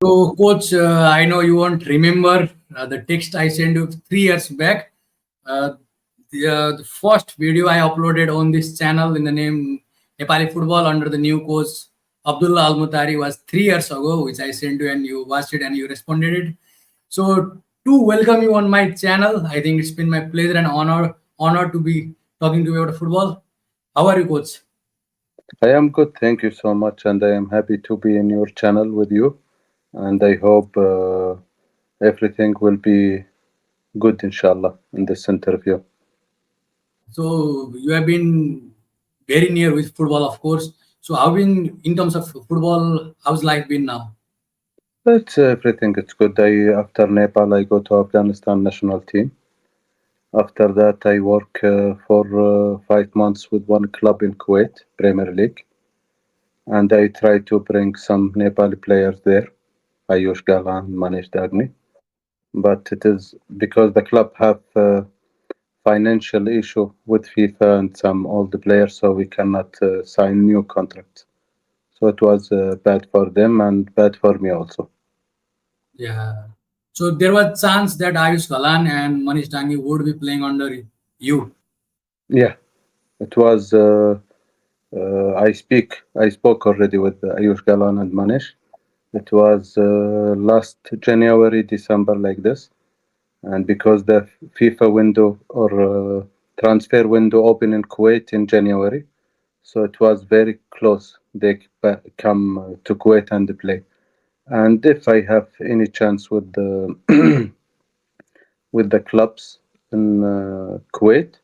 So, coach, I know you won't remember the text I sent you 3 years back. Uh, the first video I uploaded on this channel in the name Nepali football under the new coach Abdullah Almutari was 3 years ago, which I sent you and you watched it and you responded it. So, to welcome you on my channel, I think it's been my pleasure and honor to be talking to you about football. How are you, coach? I am good, thank you so much, and I am happy to be in your channel with you. And I hope everything will be good, inshallah, in this interview. So you have been very near with football, of course. So how been in terms of football? How's life been now? But everything is good. After Nepal, I go to Afghanistan national team. After that, I work for 5 months with one club in Kuwait, Premier League, and I try to bring some Nepali players there, Ayush Galan, Manish Dagni. But it is because the club have financial issue with FIFA and some old players, so we cannot sign new contracts. So it was bad for them and bad for me also. Yeah. So there was chance that Ayush Kalan and Manish Dangi would be playing under you. Yeah, it was. I spoke already with Ayush Galan and Manish. It was last January, December, like this, and because the FIFA window or transfer window open in Kuwait in January, so it was very close. They come to Kuwait and play. And if I have any chance with the with the clubs in Kuwait,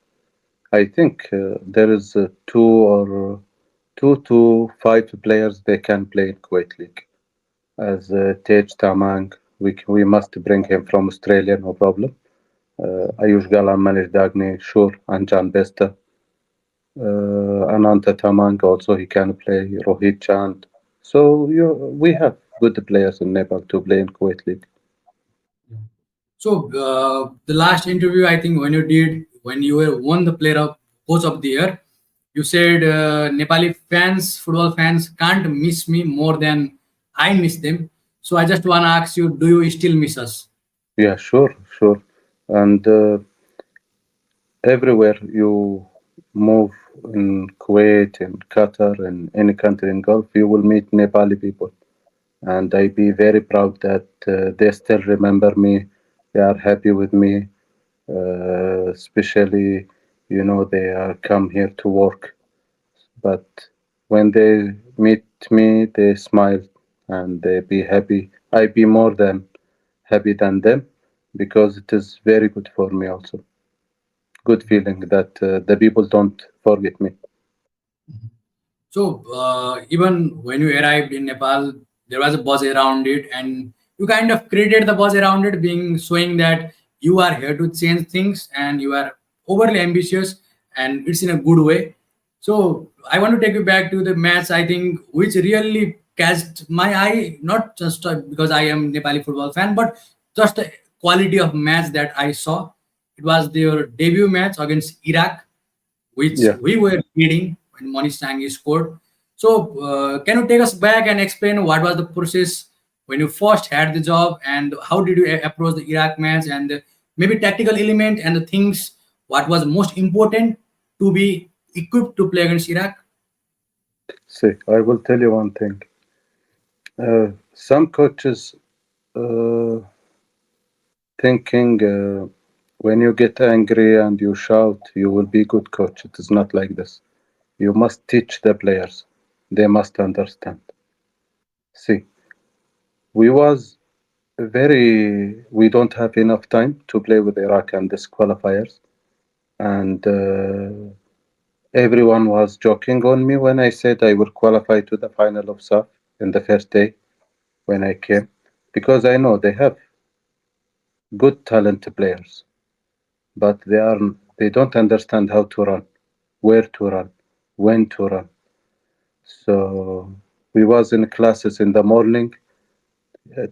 I think there is two to five players they can play in Kuwait League. As Tej Tamang, we must bring him from Australia, no problem. Ayush Galan, Manish Dagni, sure, and Jan Besta. Ananta Tamang also he can play. Rohit Chand. So we have good players in Nepal to play in Kuwait League. So the last interview I think when you were won the player of coach of the year, you said Nepali fans, football fans can't miss me more than I miss them. So I just want to ask you, do you still miss us? Yeah, sure, sure. And everywhere you move in Kuwait, in Qatar, in any country in Gulf, you will meet Nepali people. And I be very proud that they still remember me. They are happy with me, especially, they are come here to work. But when they meet me, they smile and they be happy. I be more than happy than them because it is very good for me also. Good feeling that the people don't forget me. So even when you arrived in Nepal, there was a buzz around it, and you kind of created the buzz around it, being showing that you are here to change things and you are overly ambitious, and it's in a good way. So I want to take you back to the match. I think which really catched my eye, not just because I am Nepali football fan, but just the quality of match that I saw. It was their debut match against Iraq which Yeah. we were leading when Monish Tangi scored. So, can you take us back and explain what was the process when you first had the job and how did you approach the Iraq match and maybe tactical element and the things what was most important to be equipped to play against Iraq? See, I will tell you one thing. Some coaches uh, thinking when you get angry and you shout, you will be good coach. It is not like this. You must teach the players. They must understand. See, we don't have enough time to play with Iraq and this qualifiers, and everyone was joking on me when I said I will qualify to the final of SAFF in the first day when I came, because I know they have good talent players, but they don't understand how to run, where to run, when to run. So we was in classes in the morning,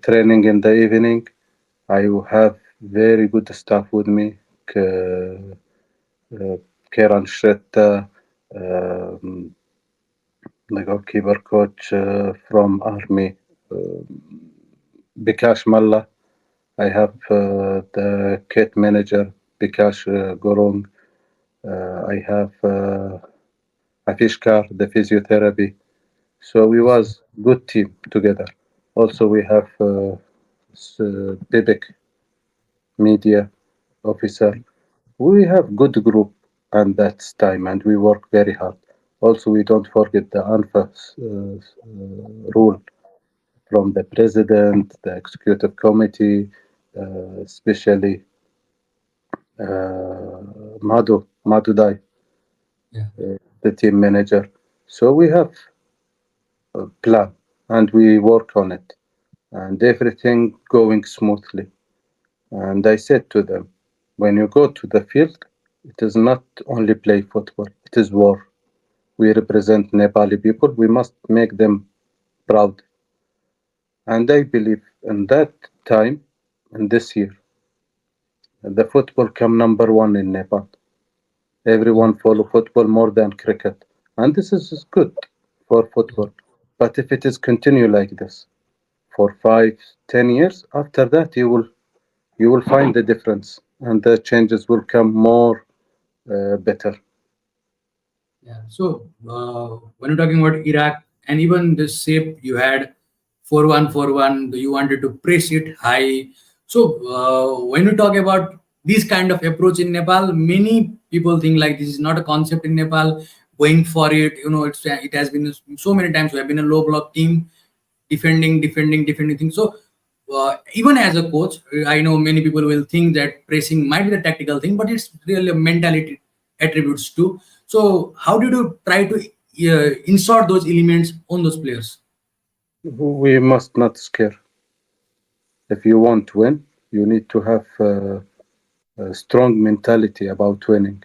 training in the evening. I have very good staff with me. Uh, Kieran Shretta, um, the goalkeeper coach from Army, uh, Bikash Malla. I have the kit manager, Bikash Gorung. I have Afishkar, the physiotherapy. So we Yes. was good team together. Also, we have Bibek, media officer. We have good group and that's time, and we work very hard. Also, we don't forget the ANFA rule from the president, the executive committee, especially Madhu Dai, Yeah. the team manager. So we have a plan and we work on it, and everything going smoothly. And I said to them, when you go to the field, it is not only play football, it is war. We represent Nepali people, we must make them proud. And I believe in that time, in this year, the football come number one in Nepal. Yeah. Everyone follow football more than cricket. And this is good for Yeah. football. But if it is continue like this for 5, 10 years, after that you will find the difference and the changes will come more better. Yeah. So when you're talking about Iraq and even the shape you had 4-1-4-1, you wanted to press it high. So when you talk about this kind of approach in Nepal, many people think like this is not a concept in Nepal. Going for it, it has been so many times we have been a low block team defending things. So even as a coach, I know many people will think that pressing might be the tactical thing, but it's really a mentality attributes too. So how did you try to insert those elements on those players? We must not scare. If you want to win, you need to have a strong mentality about winning.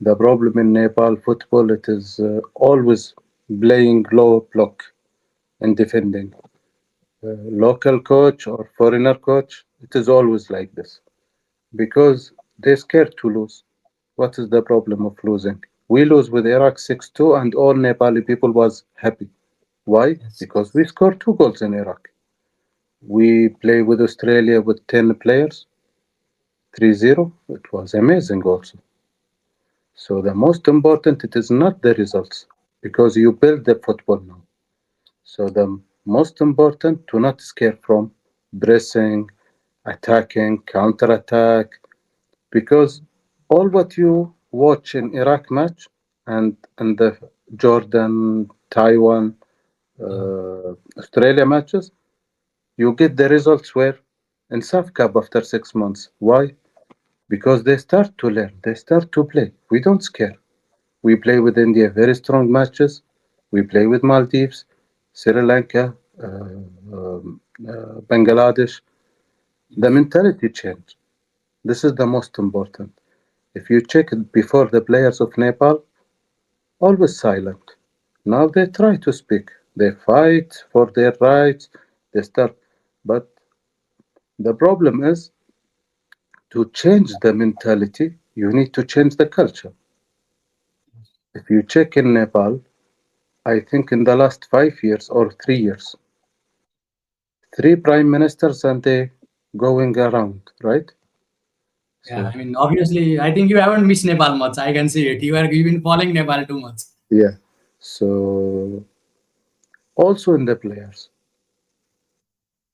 The problem in Nepal football, it is always playing low block and defending. Local coach or foreigner coach, it is always like this because they're scared to lose. What is the problem of losing? We lose with Iraq 6-2 and all Nepali people was happy. Why? Yes. Because we scored 2 goals in Iraq. We play with Australia with 10 players, 3-0. It was amazing also. So the most important, it is not the results because you build the football now. So the most important to not scare from pressing, attacking, counter-attack, because all what you watch in Iraq match and the Jordan, Taiwan, Yeah. Australia matches, you get the results where in SAFF Cup after 6 months. Why? Because they start to learn, they start to play. We don't scare. We play with India very strong matches. We play with Maldives, Sri Lanka, Bangladesh. The Yes. mentality change. This is the most important. If you check it before, the players of Nepal always silent. Now they try to speak. They fight for their rights. They start, but the problem is to change the mentality. You need to change the culture. If you check in Nepal, I think in the last 5 years or 3 years, three prime ministers and they going around, right? Yeah, So I mean, obviously, I think you haven't missed Nepal much. I can see it. You've been following Nepal too much. yeah. So also in the players,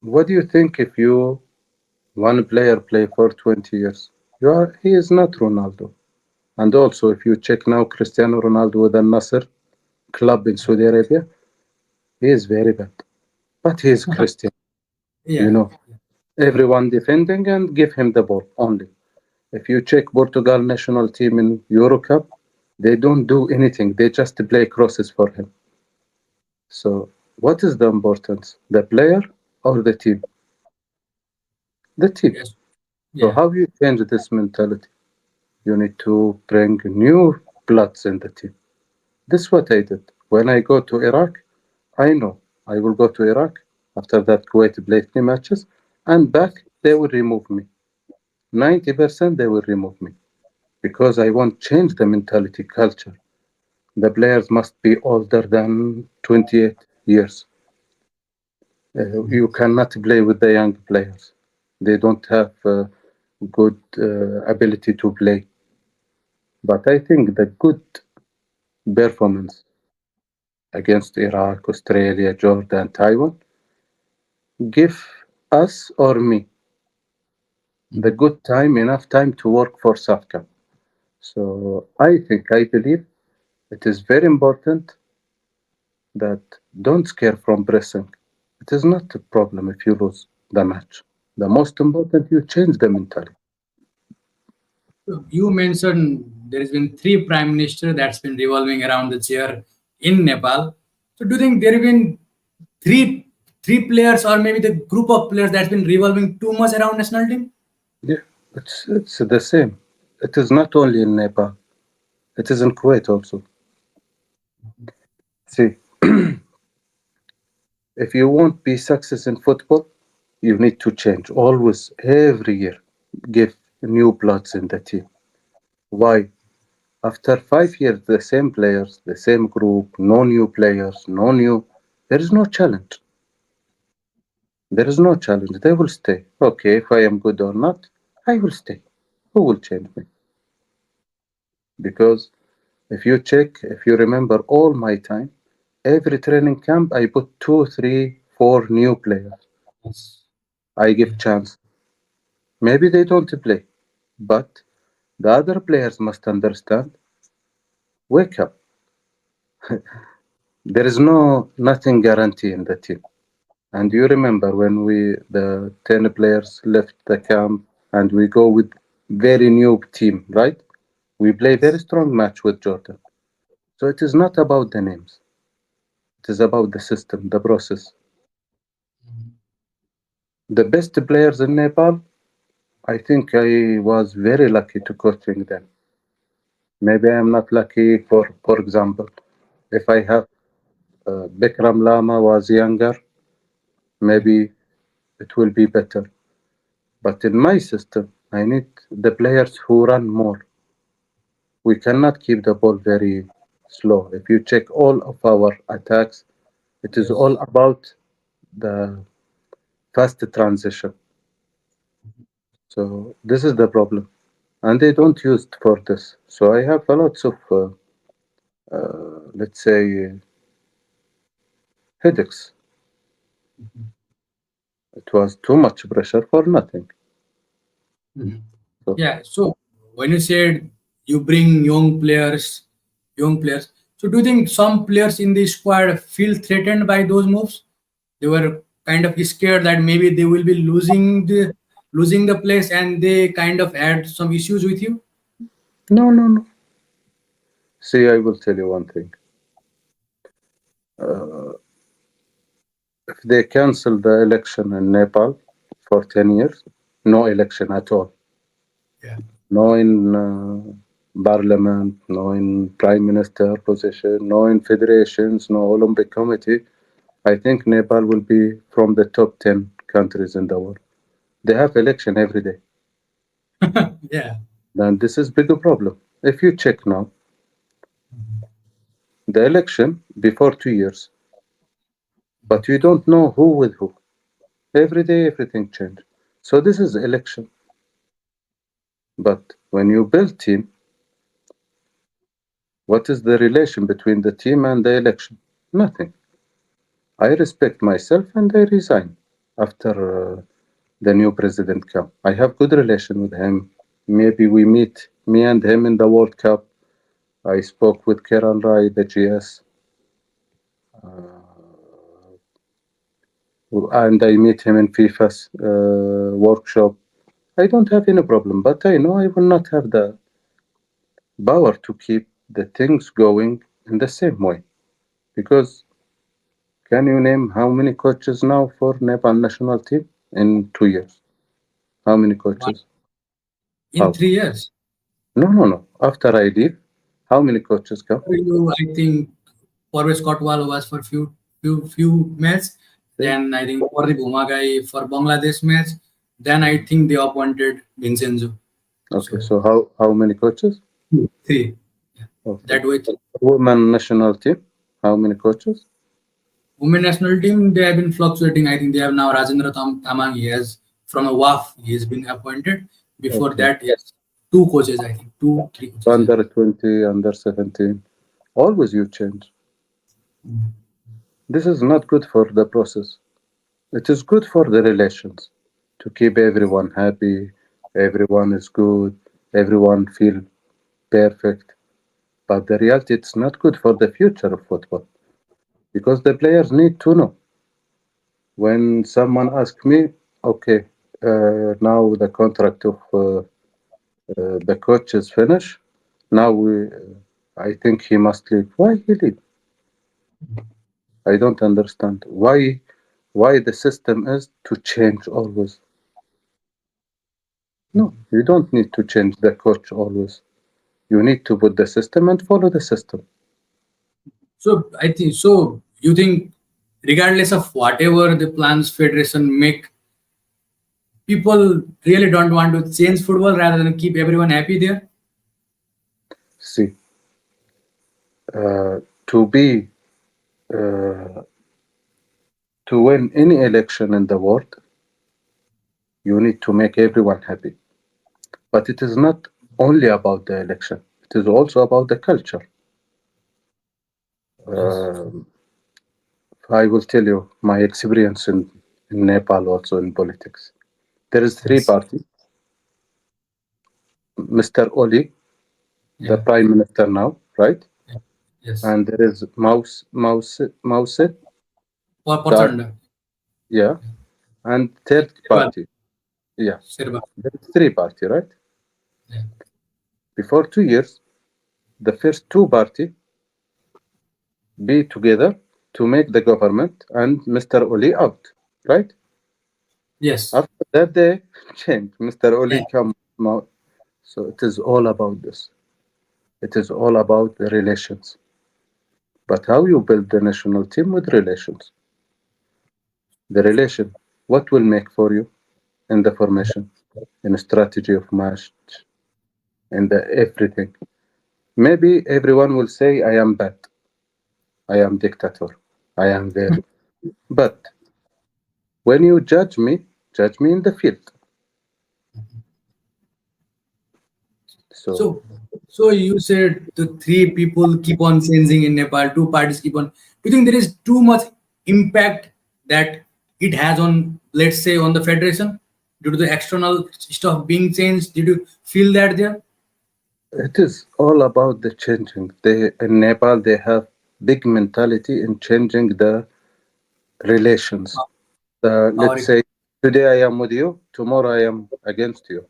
what do you think if you one player play for 20 years? He is not Ronaldo. And also, if you check now, Cristiano Ronaldo with Al Nasser club in Saudi Arabia, he is very bad. But he is Christian, you Yeah. know. Everyone defending and give him the ball only. If you check Portugal national team in Euro Cup, they don't do anything. They just play crosses for him. So, what is the importance? The player or the team? The team. Yes. So, Yeah. how you change this mentality? You need to bring new bloods in the team. This is what I did. When I go to Iraq, I know I will go to Iraq. After that, Kuwait play 3 matches, and back they will remove me. 90% they will remove me because I want change the mentality culture. The players must be older than 28 years. You cannot play with the young players. They don't have good ability to play. But I think the good performance against Iraq, Australia, Jordan, Taiwan give us or me the Mhm. good time, enough time to work for SAFF. So I believe it is very important that don't scare from pressing. It is not a problem if you lose the match. The most important you change the mentality. So you mentioned there has been three prime minister that's been revolving around the chair in Nepal. So do you think there have been three three players or maybe the group of players that's been revolving too much around national team? Yeah, it's the same. It is not only in Nepal. It is in Kuwait also. See, if you want be success in football, you need to change always every year. Give new bloods in the team. Why? After 5 years, the same players, the same group, no new players, no new. There is no challenge. There is no challenge. They will stay. Okay, if I am good or not, I will stay. Who will change me? Because if you check, if you remember all my time, every training camp I put two, three, four new players. Yes. I give Yeah. chance. Maybe they don't play, but the other players must understand. Wake up. There is no nothing guarantee in the team. And you remember when the 10 players left the camp and we go with very new team, right? We play very Yes. strong match with Jordan. So it is not about the names. It is about the system, the process. Mhm. The best players in Nepal, I think I was very lucky to coaching them. Maybe I am not lucky for example, if I have Bikram Lama was younger, Yeah. maybe it will be better. But in my system, I need the players who run more. We cannot keep the ball very slow. If you check all of our attacks, it is all Yes. about the fast transition. So this is the problem, and they don't use it for this. So I have a lots of let's say headaches. Mhm. It was too much pressure for nothing. Mhm. So Yeah. So when you said you bring young players. So do you think some players in the squad feel threatened by those moves? They were kind of scared that maybe they will be losing the place, and they kind of had some issues with you. no, no, no. See, I will tell you one thing. Uh, if they cancel the election in Nepal for 10 years, no election at all. Yeah. No in parliament, no in prime minister position, no in federations, no Olympic committee. I think Nepal will be from the top 10 countries in the world. They have election every day. Yeah. Then this is bigger problem. If you check now, the election before 2 years, but you don't know who with who. Every day everything change. So this is election. But when you build team, what is the relation between the team and the election? Nothing. I respect myself and I resign after the new president come. I have good relation with him. Maybe we meet me and him in the World Cup. I spoke with Keran Rai, the GS, and I meet him in FIFA's workshop. I don't have any problem, but I know I will not have the power to keep the things going in the same way. Because can you name how many coaches now for Nepal national team in 2 years? How many One coaches? in How? 3 years. No, no, no. After I leave, how many coaches come? You, I think Parvez Kotwal was for few matches. See? Then I think Pardeep Umagai for Bangladesh match. Then I think they appointed Vincenzo. Okay, So so how many coaches? three. Yeah. Okay. That way. Women national team, how many coaches? women national team, they have been fluctuating. I think they have now Rajendra Tamang. He has from a WAF. He has been appointed. Before Okay. that, yes, two coaches. I think two, three coaches. Yeah. Under 20, under 17. Always you change. This is not good for the process. It is good for the relations to keep everyone happy, everyone is good, everyone feel perfect. But the reality, it's not good for the future of football because the players need to know. When someone asks me, okay, now the contract of the coach is finished. Now I think he must leave. Why he leave? I don't understand why the system is to change always. No, you don't need to change the coach always. You need to put the system and follow the system. So I think so. You think, regardless of whatever the plans federation make, people really don't want to change football rather than keep everyone happy there. See, to be uh, to win any election in the world, you need to make everyone happy. But it is not only about the election. It is also about the culture. Yes. Uh, I will tell you my experience in Nepal also in politics. There is three Yes. parties. Mr. Oli, the Yeah. prime minister now, right? Yeah. Yes. And there is Mouse, that Porchananda. yeah, and Yeah. third Sirba. party, yeah. Sirba. There is three party, right? Yeah. Before 2 years, the first two party be together to make the government and Mr. Oli out, right? Yes. After that they change. Mr. Yeah. Oli come out. So it is all about this. It is all about the relations. But how you build the national team with relations? The relation, what will make for you in the formation, in the strategy of match, in the everything. Maybe everyone will say I am bad, I am dictator, I am very. But when you judge me in the field. So So, so you said the three people keep on changing in Nepal, two parties keep on. Do you think there is too much impact that it has on, let's say, on the federation due to the external stuff being changed? Did you feel that there? it is all about the changing. They in Nepal they have big mentality in changing the relations. Let's Power. say today I am with you, tomorrow I am against you.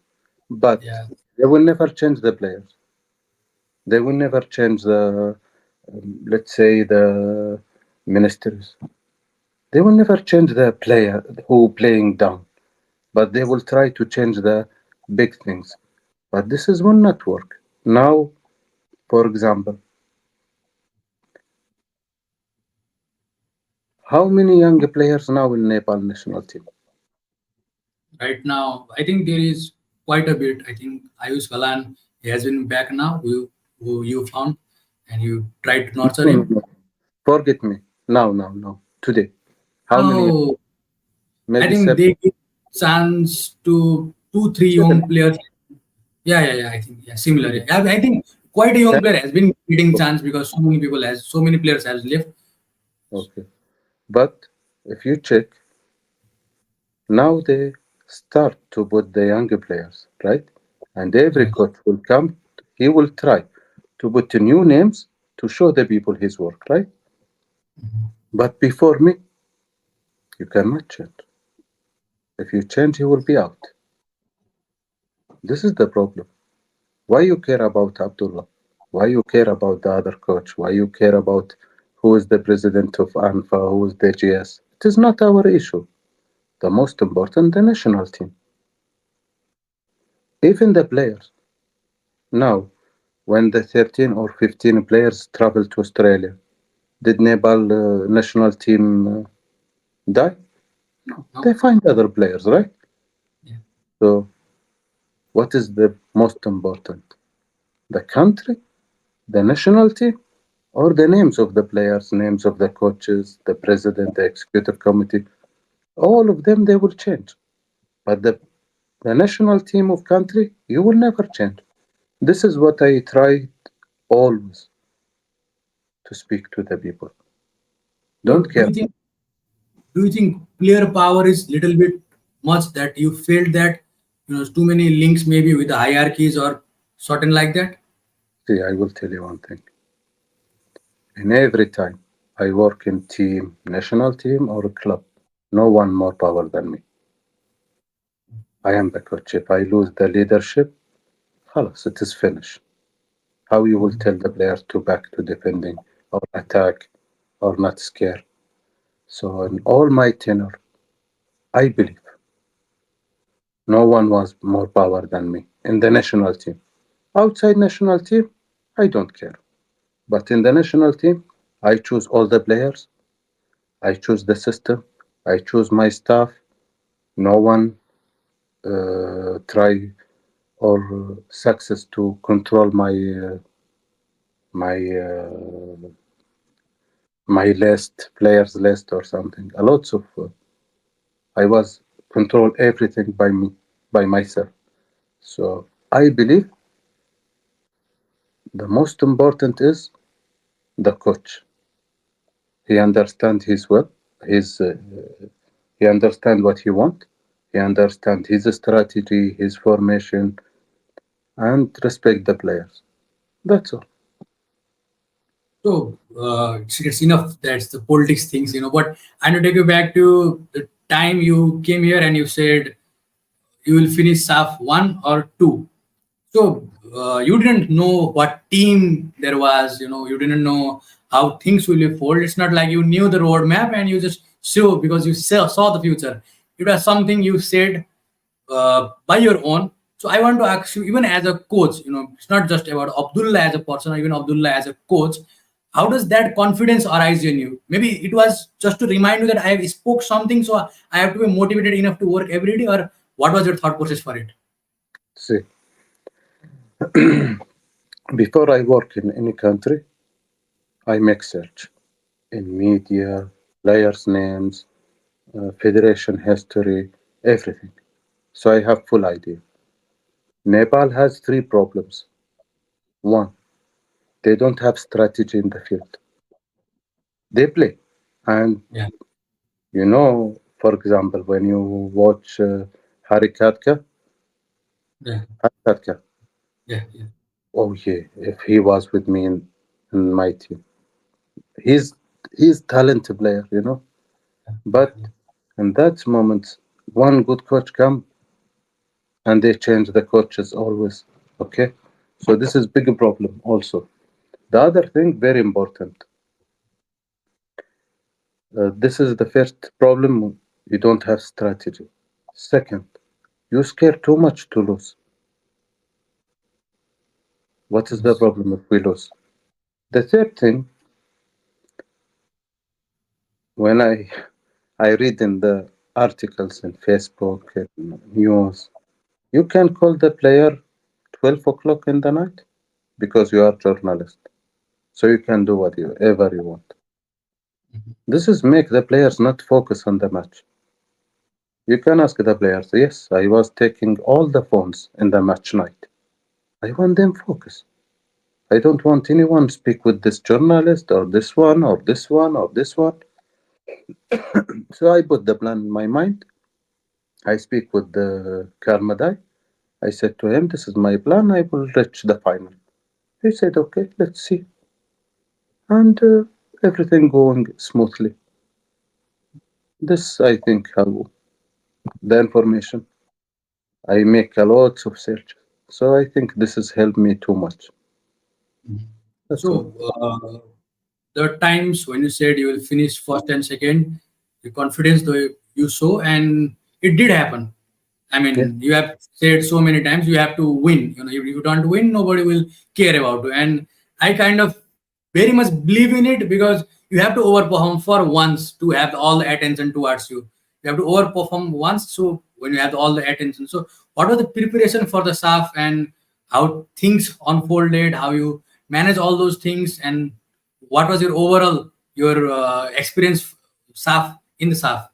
But Yeah. they will never change the players. They will never change the, let's say, the ministers. They will never change the player who playing down, but they will try to change the big things. But this is will not work. Now, for example, how many young players now in Nepal national team? Right now, I think there is quite a bit. I think Ayush Galan, he has been back now, who you found, and you tried to nurture No, no, him. no. Forget me. Now, now, now. Today. How many? No, I Maybe think seven. they give chance to two, three Seven. young players. Yeah, yeah, yeah. I think yeah, similar. Seven. Yeah. I think quite a young Seven. player has been getting chance because so many players has left. Okay. But if you check, now they start to put the younger players, right? And every Yeah. coach will come, he will try to put new names to show the people his work, right? But before me, you cannot change. If you change, he will be out. This is the problem. Why you care about Abdullah? Why you care about the other coach? Why you care about who is the president of ANFA, who is the GS? It is not our issue. The most important, the national team. Even the players. Now, when the 13 or 15 players travel to Australia, did Nepal national team die? No. They find other players, right? Yeah. So, what is the most important? The country, the national team, or the names of the players, names of the coaches, the president, the executive committee, all of them they will change. But the national team of country, you will never change. This is what I try always to speak to the people. So Don't care. do you think player power is little bit much that you felt that too many links maybe with the hierarchies or certain like that? See, I will tell you one thing. In every time I work in team, national team or club, no one more power than me. I am the coach. If I lose the leadership, خلاص, it is finished. How you will tell the players to back to defending or attack or not scare? So in all my tenure, I believe no one was more power than me in the national team. Outside national team, I don't care. But in the national team, I choose all the players, I choose the system, I choose my staff. No one try or success to control my my list, players list or something. A lots of I was control everything by me, by myself. So I believe the most important is the coach. He understand his what, his he understand what he want. He understand his strategy, his formation, and respect the players. That's all. So it's enough. That's the politics things, But I want to take you back to the time you came here and you said you will finish SAF 1 or 2. So you didn't know what team there was. You didn't know how things will unfold. It's not like you knew the roadmap and you just saw because you saw the future. It was something you said by your own. So I want to ask you, even as a coach, it's not just about Abdullah as a person or even Abdullah as a coach. How does that confidence arise in you? Maybe it was just to remind you that I have spoke something, so I have to be motivated enough to work every day, or what was your thought process for it? See, before I work in any country, I make search in media, players' names, federation history, everything. So I have full idea. Nepal has three problems. One, they don't have strategy in the field. They play, and Yeah, for example, when you watch Harikatka, yeah, Harikatka, yeah, yeah, oh yeah, if he was with me in my team, he's he's talented player. yeah, But in that moment, one good coach come and they change the coaches always. Okay, so this is big problem also. The other thing very important. This is the first problem. You don't have strategy. Second, you scare too much to lose. What is the yes, problem if we lose? The third thing, when I read in the articles in Facebook and news, you can call the player 12 o'clock in the night because you are journalist. So you can do whatever you want. This is make the players not focus on the match. You can ask the players, yes, I was taking all the phones in the match night. I want them focus. I don't want anyone speak with this journalist or this one or this one or this one. So I put the plan in my mind. I speak with the Karmadai. I said to him, this is my plan. I will reach the final. He said, okay, let's see. And everything going smoothly. This, I think, how the information. I make a lot of search. So I think this has helped me too much. That's all. So there are times when you said you will finish first and second, the confidence though you show, and it did happen. I Yeah. mean, you have said so many times you have to win. If you don't win, nobody will care about you. And I kind of very much believe in it because you have to overperform for once to have all the attention towards you. You have to overperform once, so when you have all the attention. So, what was the preparation for the SAF and how things unfolded, how you manage all those things, and what was your overall your experience SAF in the SAF?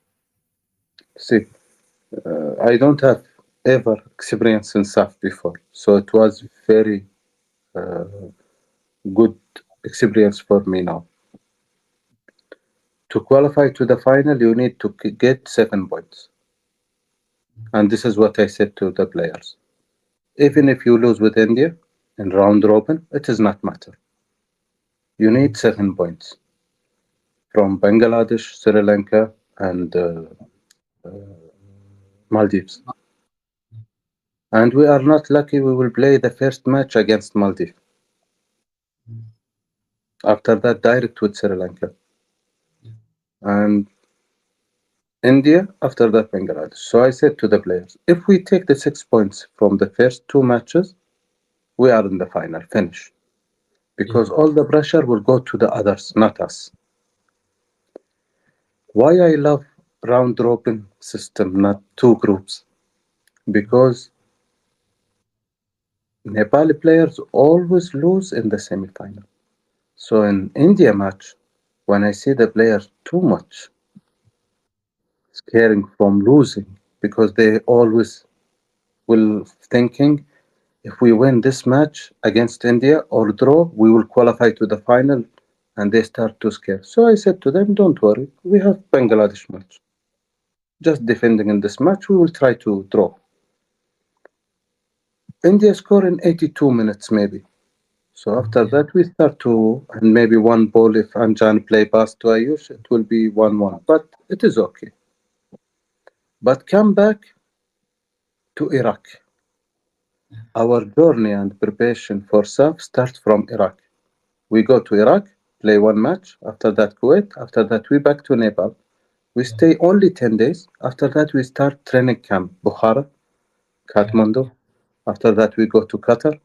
See, I don't have ever experience in SAF before, so it was very good experience for me now. To qualify to the final, you need to get 7 points, and this is what I said to the players. Even if you lose with India in round robin, it does not matter. You need 7 points from Bangladesh, Sri Lanka, and Maldives. And we are not lucky we will play the first match against Maldives. After that, direct with Sri Lanka. And India, after that, Bangladesh. So I said to the players, if we take the 6 points from the first two matches, we are in the final, finish. Yeah, Because all the pressure will go to the others, not us. Why I love round robin system, not two groups? Because Nepali players always lose in the semi-final. So in India match, when I see the players too much scaring from losing, because they always will thinking if we win this match against India or draw, we will qualify to the final, and they start to scare. So I said to them, don't worry, we have Bangladesh match. Just defending in this match, we will try to draw. India score in 82 minutes maybe. So after yeah, that, we start to, and maybe one ball if Anjan play pass to Ayush, it will be 1-1. But it is okay. But come back to Iraq. Our journey and preparation for SAF starts from Iraq. We go to Iraq, play one match. After that, Kuwait. After that, we back to Nepal. We yeah, stay only 10 days. After that, we start training camp, Bukhara, yeah, Kathmandu. After that, we go to Qatar. yes,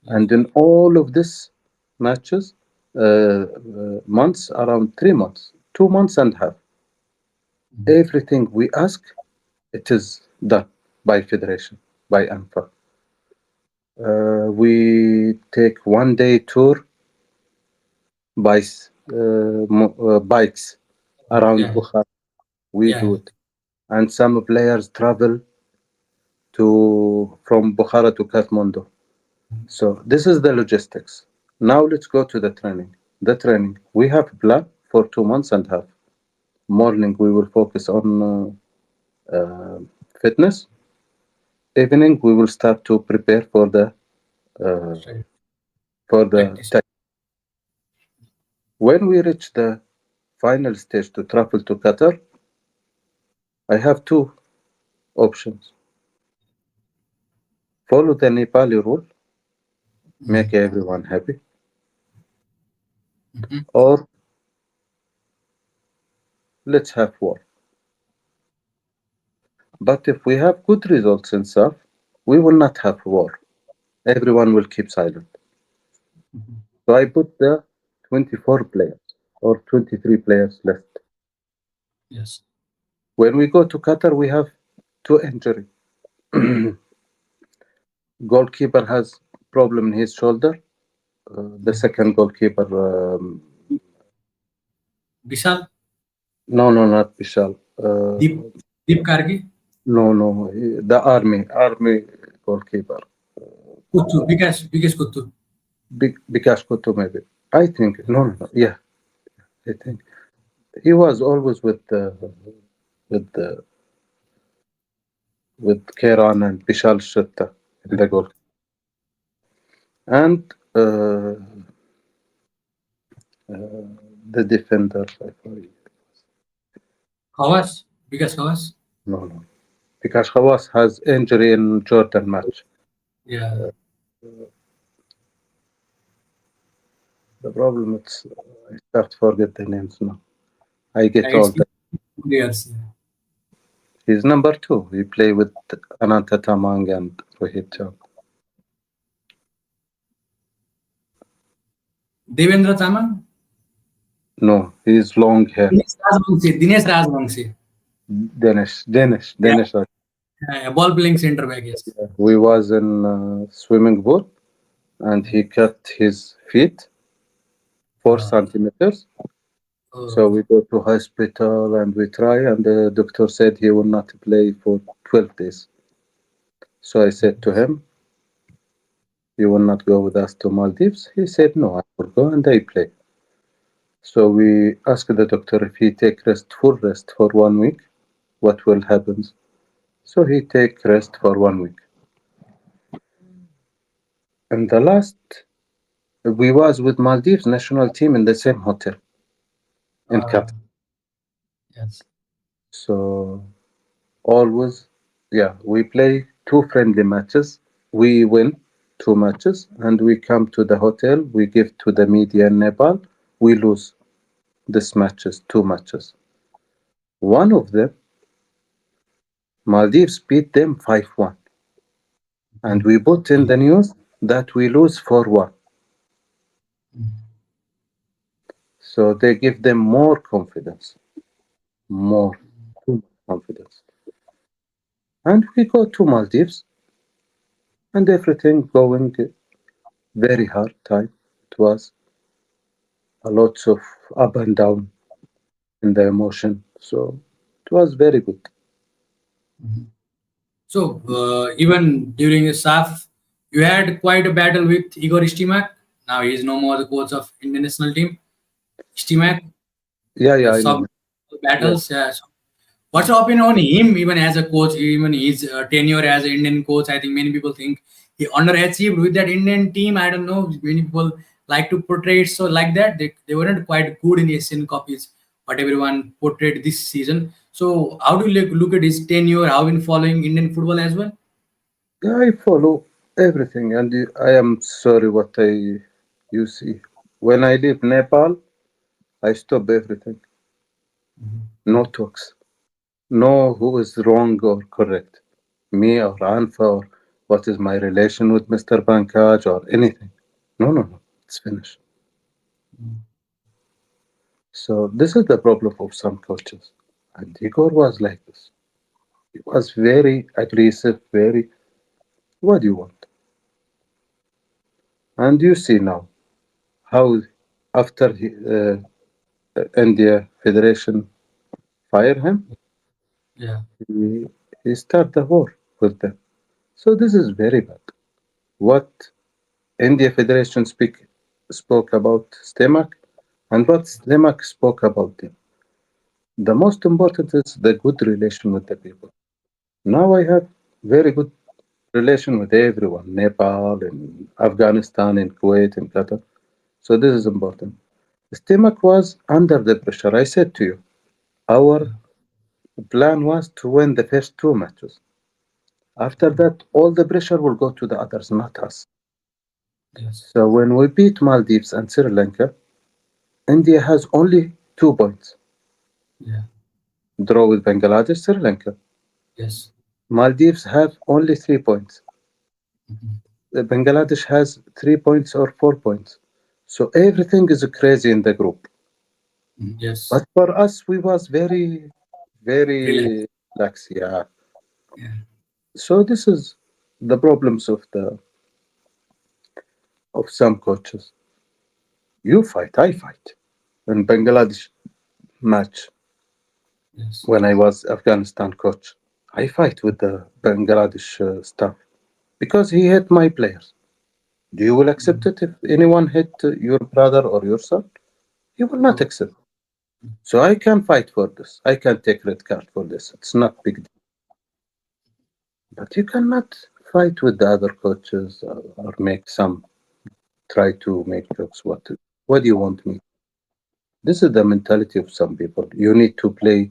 And in all of this matches, months, around 3 months, 2 months and a half, everything we ask, it is done by federation, by ANFA. We take 1 day tour by bikes around yeah, Bukhara. We yeah, do it, and some players travel to from Bukhara to Kathmandu. So this is the logistics. Now let's go to the training. The training we have a plan for 2 months and a half. Morning we will focus on fitness. Evening we will start to prepare uh, straight for the practice. test. When we reach the final stage to travel to Qatar, I have two options: follow the Nepali rule, make everyone happy, Mhm. or let's have war. But if we have good results in SAF, we will not have war. Everyone will keep silent. So I put the 24 players or 23 players left. Yes, When we go to Qatar, we have two injury. Goalkeeper has problem in his shoulder. The second goalkeeper, Vishal, no, no, not Bishal. Deep, Deep Kargi, No, no, the army goalkeeper. Kuttu, Bikash Kuttu. Bikash Kutu maybe. I think, no, no, no, yeah, I think. He was always with with Kieran and Bishal Shrita in the goal. And the defender, I forget. Hawas, Bikash Hawas. No, no. Because Hawass has injury in Jordan match. Yeah, The problem is I start to forget the names now. I get it's old. 2 years. He's number two. He play with Ananta Tamang and Rohit Chand. Devendra Taman, No, he's long hair. Dinesh Rajvangshi. Danish. Ball playing center back, yes. We was in swimming pool and he cut his feet four Uh, centimeters. So oh, we go to hospital and we try, and the doctor said he will not play for 12 days. So I said to him, "You will not go with us to Maldives?" He said, "No, I will go," and I play. So we asked the doctor if he take full rest for 1 week, what will happen. So he take rest for 1 week. And the last, we was with Maldives national team in the same hotel in uh, Qatar. yes. So always, yeah, we play two friendly matches. We win two matches, and we come to the hotel. We give to the media in Nepal. We lose this matches, two matches. One of them, Maldives beat them 5-1, and Mm, we put in the news that we lose 4-1. mm, So they give them more confidence, more too much confidence. And we go to Maldives, and everything going very hard time. It was a lots of up and down in the emotion. So it was very good. mhm. So even during the SAFF, you had quite a battle with Igor Stimac. Now he is no more the coach of Indian national team. Stimac, Yeah, yeah, I know. sub Yeah, battles. Yeah. So what's your opinion on him, even as a coach, even his tenure as an Indian coach? I think many people think he underachieved with that Indian team. I don't know. Many people like to portray it so like that. They weren't quite good in the Asian copies, what everyone portrayed this season. So how do you look at his tenure? How been following Indian football as well? yeah, I follow everything, and I am sorry what you see. When I leave Nepal, I stop everything. No talks. No who is wrong or correct. Me or Anfa or what is my relation with Mr. Bankaj or anything. No, no, no. It's finished. So this is the problem of some coaches. And Igor was like this. He was very aggressive, very what do you want? And you see now how after India Federation fired him, Yeah. he, he started the war with them. So this is very bad. What India Federation spoke about Stemak and what Stemak spoke about him. The most important is the good relation with the people. Now I have very good relation with everyone, Nepal and Afghanistan and Kuwait and Qatar. So this is important. Stemak was under the pressure. I said to you, our plan was to win the first two matches. After that, all the pressure will go to the others, not us. Yes. So when we beat Maldives and Sri Lanka, India has only 2 points. Yeah. Draw with Bangladesh, Sri Lanka. Yes. Maldives have only 3 points. Mhm. Bangladesh has 3 points or 4 points. So everything is crazy in the group. Mhm. Yes. But for us, we was very, Relax. very lax. Yeah. Yeah. So this is the problems of some coaches. You fight, I fight. In Bangladesh match, Yes. when I was Afghanistan coach, I fight with the Bangladesh staff because he hit my players. Do you will accept Mhm. it if anyone hit your brother or your son? You will not Oh, accept. So I can fight for this. I can take red card for this. It's not big deal. But you cannot fight with the other coaches or make some try to make jokes. What do you want me? This is the mentality of some people. You need to play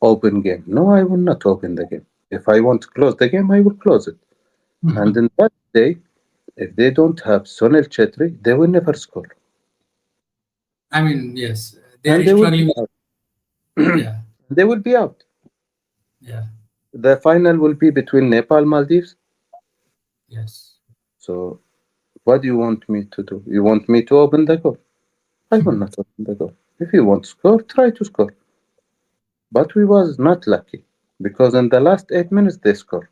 open game. No, I will not open the game. If I want to close the game, I will close it. And in that day, if they don't have Sonel Chetri, they will never score. I mean, yes, they And are they will be struggling. out. Yeah. They will be out. Yeah. The final will be between Nepal Maldives. Yes. So what do you want me to do? You want me to open the goal? I will not open the goal. If you want to score, try to score. But we was not lucky because in the last 8 minutes they score.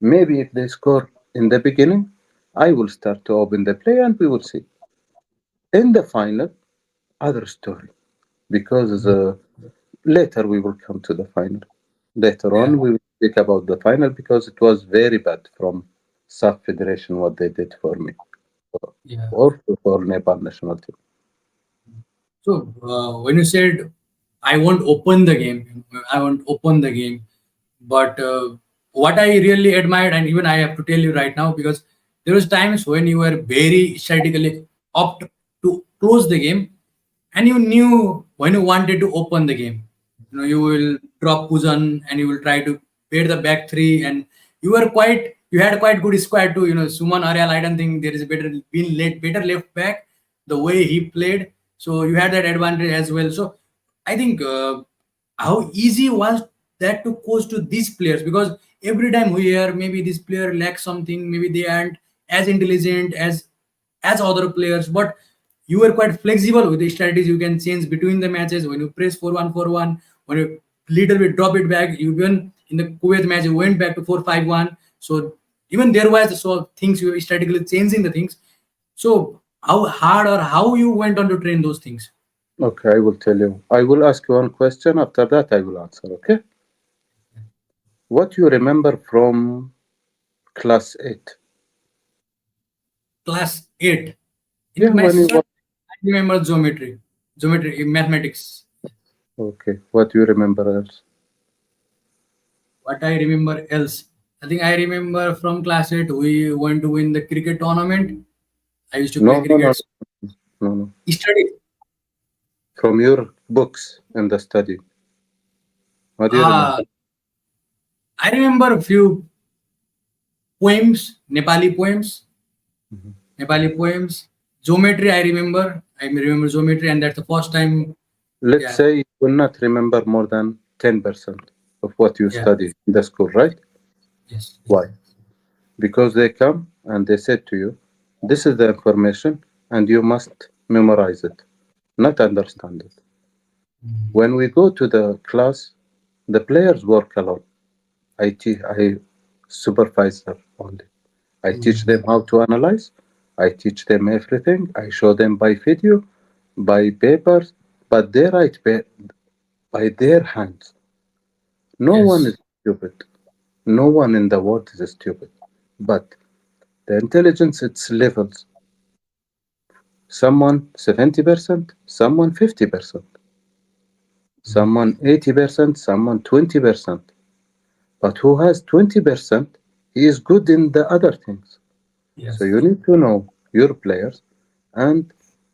Maybe if they score in the beginning, I will start to open the play and we will see. In the final, other story because later we will come to the final. Later on, Yeah, we will speak about the final because it was very bad from SAFF Federation what they did for me, yeah. also for Nepal national team. So when you said, "I won't open the game," I won't open the game. But what I really admired, and even I have to tell you right now, because there was times when you were very strategically opt to close the game, and you knew when you wanted to open the game. You will drop Kuzan and you will try to pair the back three, and you had quite good squad too. Suman Aryal, I don't think there is a better left back the way he played. So you had that advantage as well. So I think how easy was that to coach to these players, because every time we hear maybe this player lacks something, maybe they aren't as intelligent as other players, but you were quite flexible with the strategies. You can change between the matches when you press 4-1-4-1, when you little bit drop it back. You even in the Kuwait match you went back to 4-5-1. So even there was so things you were strategically changing the things. So how hard or how you went on to train those things? Okay, I will tell you. I will ask you one question. After that, I will answer. Okay. What you remember from class 8? Class 8 Yeah, in my when you son, were. I remember geometry in mathematics. Okay, what you remember else? What I remember else, I think I remember from class 8 we went to win the cricket tournament. I used to No, play no, no, cricket. no, no. Study. From your books in the study. What do you remember? Ah, I remember a few poems, Mhm. Nepali poems. Geometry, I remember. I remember geometry, and that's the first time. Let's Yeah, say you will not remember more than 10% of what you yeah, study in the school, right? yes, Why? Because they come and they said to you, this is the information and you must memorize it, not understand it. When we go to the class, the players work alone. I supervise them only. I teach them how to analyze. I teach them everything. I show them by video, by papers, but they write by their hands. No one yes, is stupid. No one in the world is stupid. But the intelligence, it's levels. Someone 70%, someone 50%, someone 80%, someone 20%. But who has 20%, he is good in the other things. So yes. you need to know your players and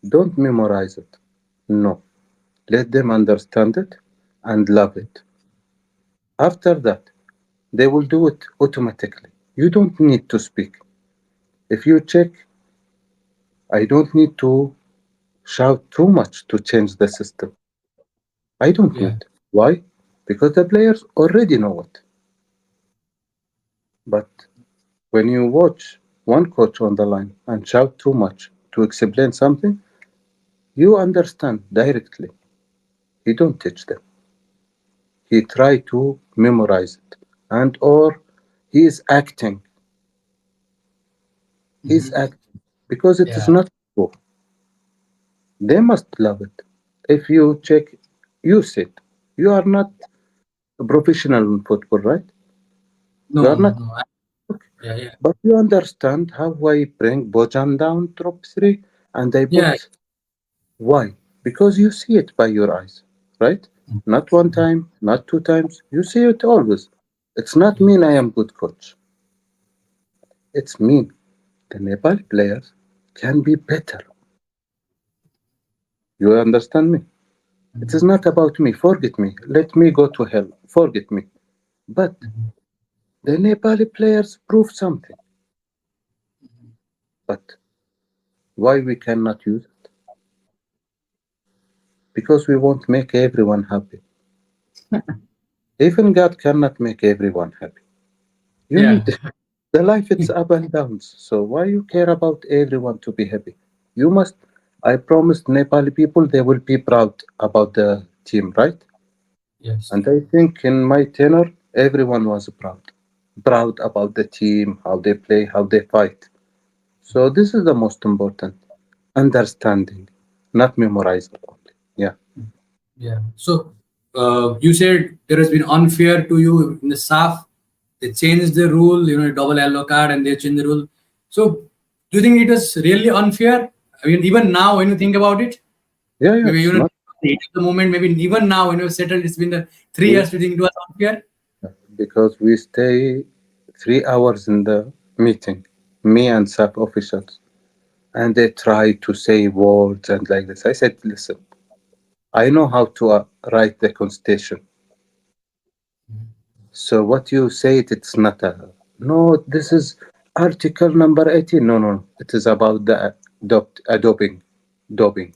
don't memorize it. No, let them understand it and love it. After that, they will do it automatically. You don't need to speak. If you check, I don't need to shout too much to change the system. I don't Yeah. need. Why? Because the players already know it. But when you watch one coach on the line and shout too much to explain something, you understand directly. He don't teach them. He try to memorize it. And or he is acting. He's Mhm. acting. Because it is Yeah. not true. They must love it. If you check, you sit. You are not a professional in football, right? You No, are no, not. no. Yeah, yeah, But you understand how I bring Bojan down drop three and I yeah. put why? Because you see it by your eyes, right? Not one time, not two times. You see it always. It's not mean I am good coach. It's mean the Nepal players can be better. You understand me? It is not about me. Forget me. Let me go to hell. Forget me. But the Nepali players prove something. But why we cannot use it? Because we won't make everyone happy. Even God cannot make everyone happy. You Yeah. need the life it's up and downs. So why you care about everyone to be happy? You must. I promised Nepali people they will be proud about the team, right? Yes. And I think in my tenure, everyone was proud. Proud about the team, how they play, how they fight. So this is the most important. Understanding, not memorizing. Yeah. So you said there has been unfair to you in the SAF. They changed the rule, double yellow card, and they changed the rule. So do you think it was really unfair? I mean, even now when you think about it, Yeah, yeah, maybe it's you know not. the heat of the moment, maybe even now when you've settled, it's been the 3 years. We Do you think it was unfair? because we stay 3 hours in the meeting, me and SAP officials, and they try to say words and like this. I said, listen, I know how to write the constitution. So what you say, it's not a no. This is article number 18. No, no, no. It is about the doping.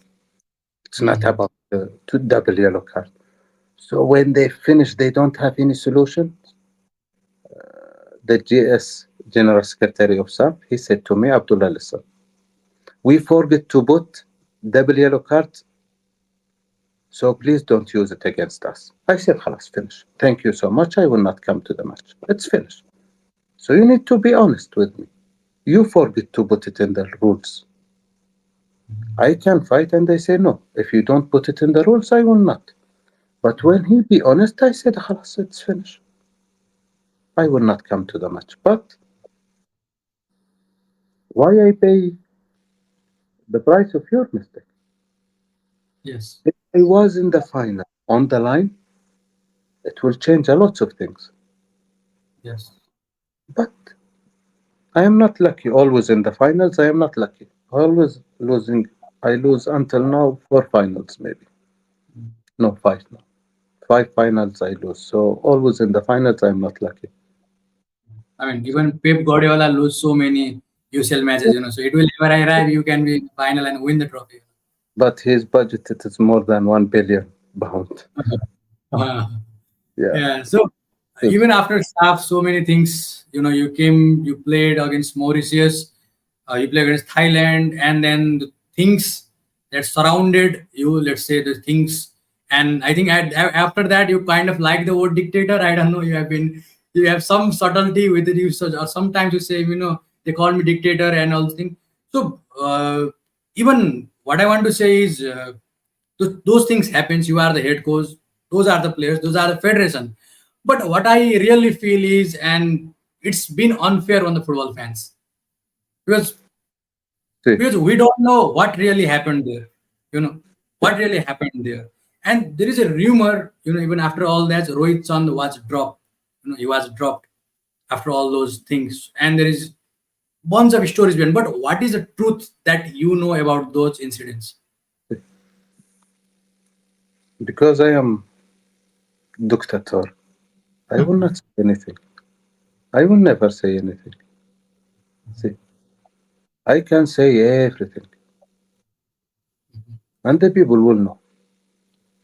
It's not Mhm. about the double yellow card. So when they finish, they don't have any solution. The GS General Secretary of SAP, he said to me, Abdullah, listen, we forget to put double yellow card, so please don't use it against us. I said, خلاص, finish. Thank you so much. I will not come to the match. It's finished. So you need to be honest with me. You forget to put it in the rules. I can fight and I say no. If you don't put it in the rules, I will not. But when he be honest, I said, خلاص, it's finished. I will not come to the match. But why I pay the price of your mistake? Yes. If I was in the final on the line, it will change a lot of things. Yes. But I am not lucky always in the finals. I am not lucky. Always losing. I lose until now 4 finals, maybe. No, five now. 5 finals I lose. So always in the finals, I'm not lucky. I mean, So, even Pep Guardiola lose so many UCL matches, so it will never arrive. You can be in the final and win the trophy. but his budget it is more than 1 billion pound. Uh, Yeah. yeah. So Yes. even after SAF, so many things, you came, you played against Mauritius, you played against Thailand, and then the things that surrounded you, let's say the things. And I think after that, you kind of like the word dictator. I don't know. You have some subtlety with it. Or sometimes you say, they call me dictator and all those things. So even what I want to say is, those things happens. You are the head coach. Those are the players. Those are the federation. But what I really feel is, and it's been unfair on the football fans, because See, we don't know what really happened there. What really happened there. And there is a rumor, even after all that, Rohit Chand was dropped. He was dropped after all those things. And there is bunch of stories behind. But what is the truth that you know about those incidents? because I am dictator, I will not say anything. I will never say anything. See, I can say everything, and the people will know.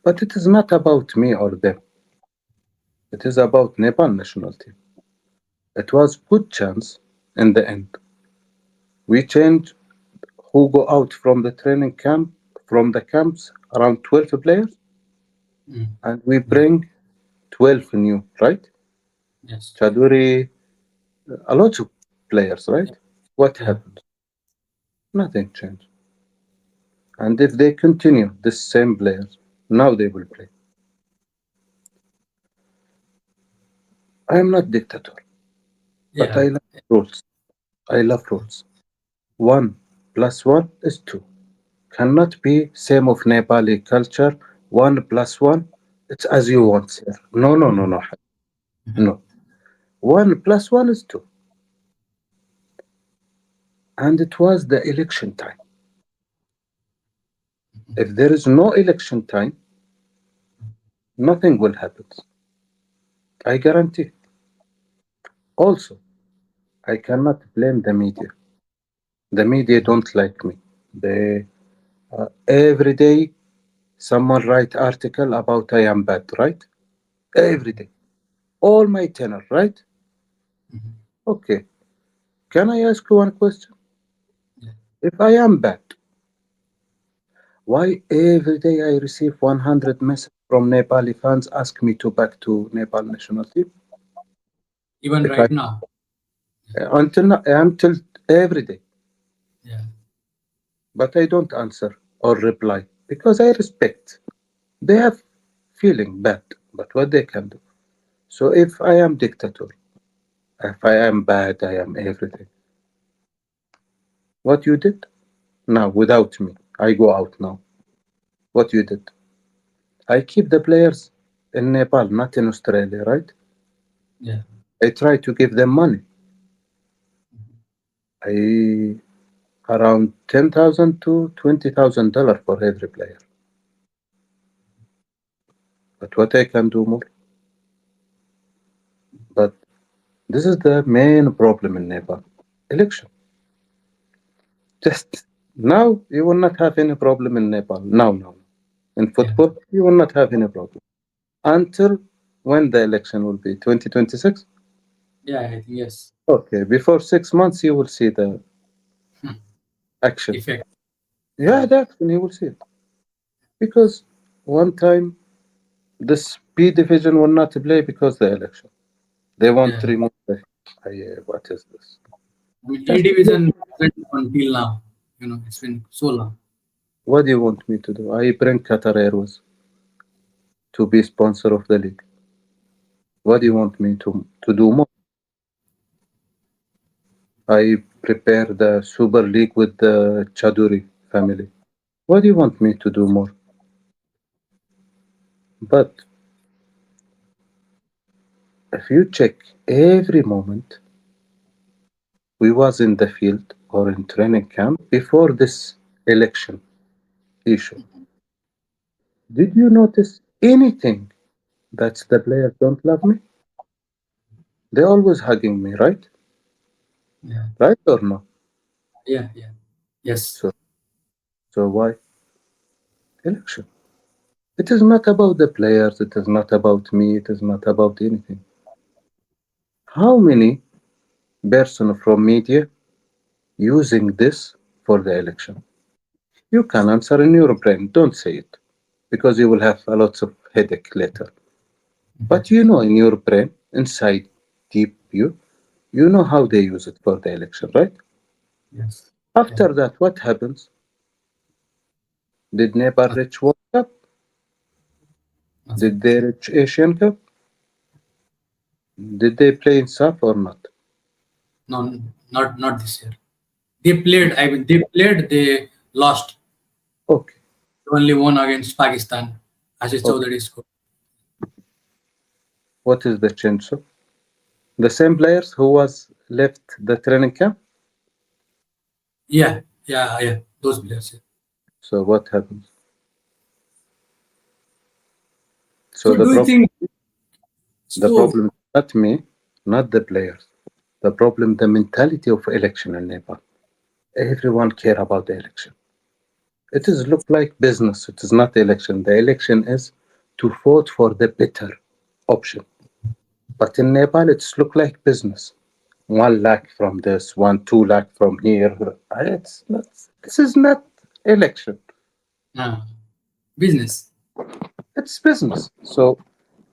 But it is not about me or them. It is about Nepal national team. It was good chance in the end. We changed who go out from the training camp from the camps around 12 players, Mm. and we Yeah. bring 12 new, right? Yes. Chaduri, a lot of players, Yeah. right? What Yeah. happened? Nothing changed. And if they continue this same players, now they will play. I am not dictator, but Yeah. I love rules. I love rules. 1 plus 1 is 2. Cannot be same of Nepali culture. 1 plus 1, it's as you want, sir. No, no, no, no, no. 1 plus 1 is 2. And it was the election time. If there is no election time, nothing will happen. I guarantee. Also, I cannot blame the media. The media don't like me. They every day someone write article about I am bad, right? Every day, all my tenor, right? Okay. Can I ask you one question? Yeah. If I am bad, why every day I receive 100 messages from Nepali fans ask me to back to Nepal national team? Even If I right now. until now, until every day, Yeah. but I don't answer or reply because I respect. They have feeling bad. But what they can do? So if I am dictator, if I am bad, I am everything. What you did? Now, without me, I go out now. What you did? I keep the players in Nepal, not in Australia, right? Yeah. I try to give them money. I around 10,000 to $20,000 for every player. But what I can do more? But this is the main problem in Nepal. Election. Just now, you will not have any problem in Nepal. Now. In Yeah. football, you will not have any problem. Until when the election will be? 2026? Yeah. I think yes. Okay, before 6 months, you will see the action. Effect. Yeah, Yeah. the action, you will see it. Because one time, this B division will not play because the election. They want to Yeah. remove the. What is this? I mean, A Just play. division hasn't until now. It's been so long. What do you want me to do? I bring Qatar Airways to be sponsor of the league. What do you want me to do more? I prepare the Super League with the Chaduri family. What do you want me to do more? But if you check every moment we was in the field or in training camp before this election issue, did you notice anything that the players don't love me? They always hugging me, right? Yeah. Right or no? Yeah. Yeah. Yes. So so why election? It is not about the players, it is not about me, it is not about anything. How many person from media using this for the election? You can answer in your brain, don't say it, because you will have a lot of headache later. But you know in your brain, inside deep you know how they use it for the election, right? Yes. Yeah. After that, what happens? Did Nepal Nothing. reach World Cup? Nothing. Did they reach Asian Cup? Did they play in SAFF or not? No, not this year. They played. I mean, they played. They lost. Okay, They only won against Pakistan. Ashish okay. Chaudhary scored. What is the change? So the same players who was left the training camp. Yeah. Yeah. Yeah. Those players. Yeah. So what happens? So So do you think the so? problem is not me, not the players. The problem, the mentality of election in Nepal. Everyone care about the election. It is look like business. It is not the election. The election is to vote for the better option. But in Nepal, it's look like business. 1 lakh from this, 2 lakh from here. It's not. This is not election. Uh, Business. It's business. So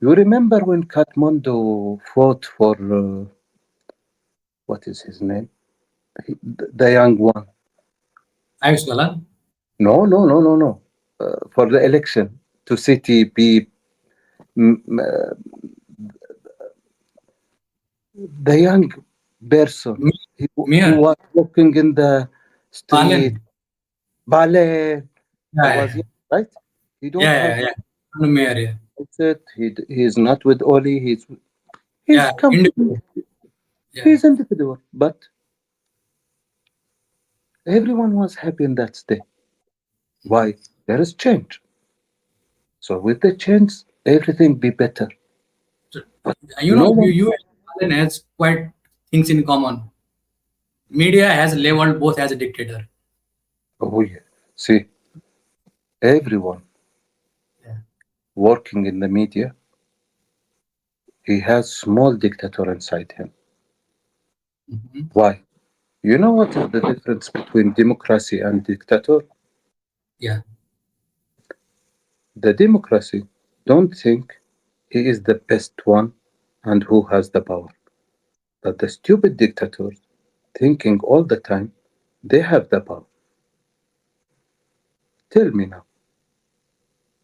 you remember when Kathmandu fought for what is his name? The young one. Ayush Galan. No. For the election to city be mm, uh, the young person. He Mayor. was walking in the street. Palen. Ballet. He Yeah. was Yeah. young, right? He Yeah. don't Yeah. have Yeah. No mayor. Yeah. it. He's not with Oli. He's Yeah. company. Independent. Yeah. He's individual. But everyone was happy in that state. Why? There is change. So with the change, everything be better. So, But no one. you and Palen has quite things in common. Media has labeled both as a dictator. Oh yeah. See, everyone Yeah. working in the media, he has small dictator inside him. Mhm. Why? You know what is the difference between democracy and dictator? Yeah. The democracy don't think he is the best one and who has the power. But the stupid dictators thinking all the time they have the power. Tell me now,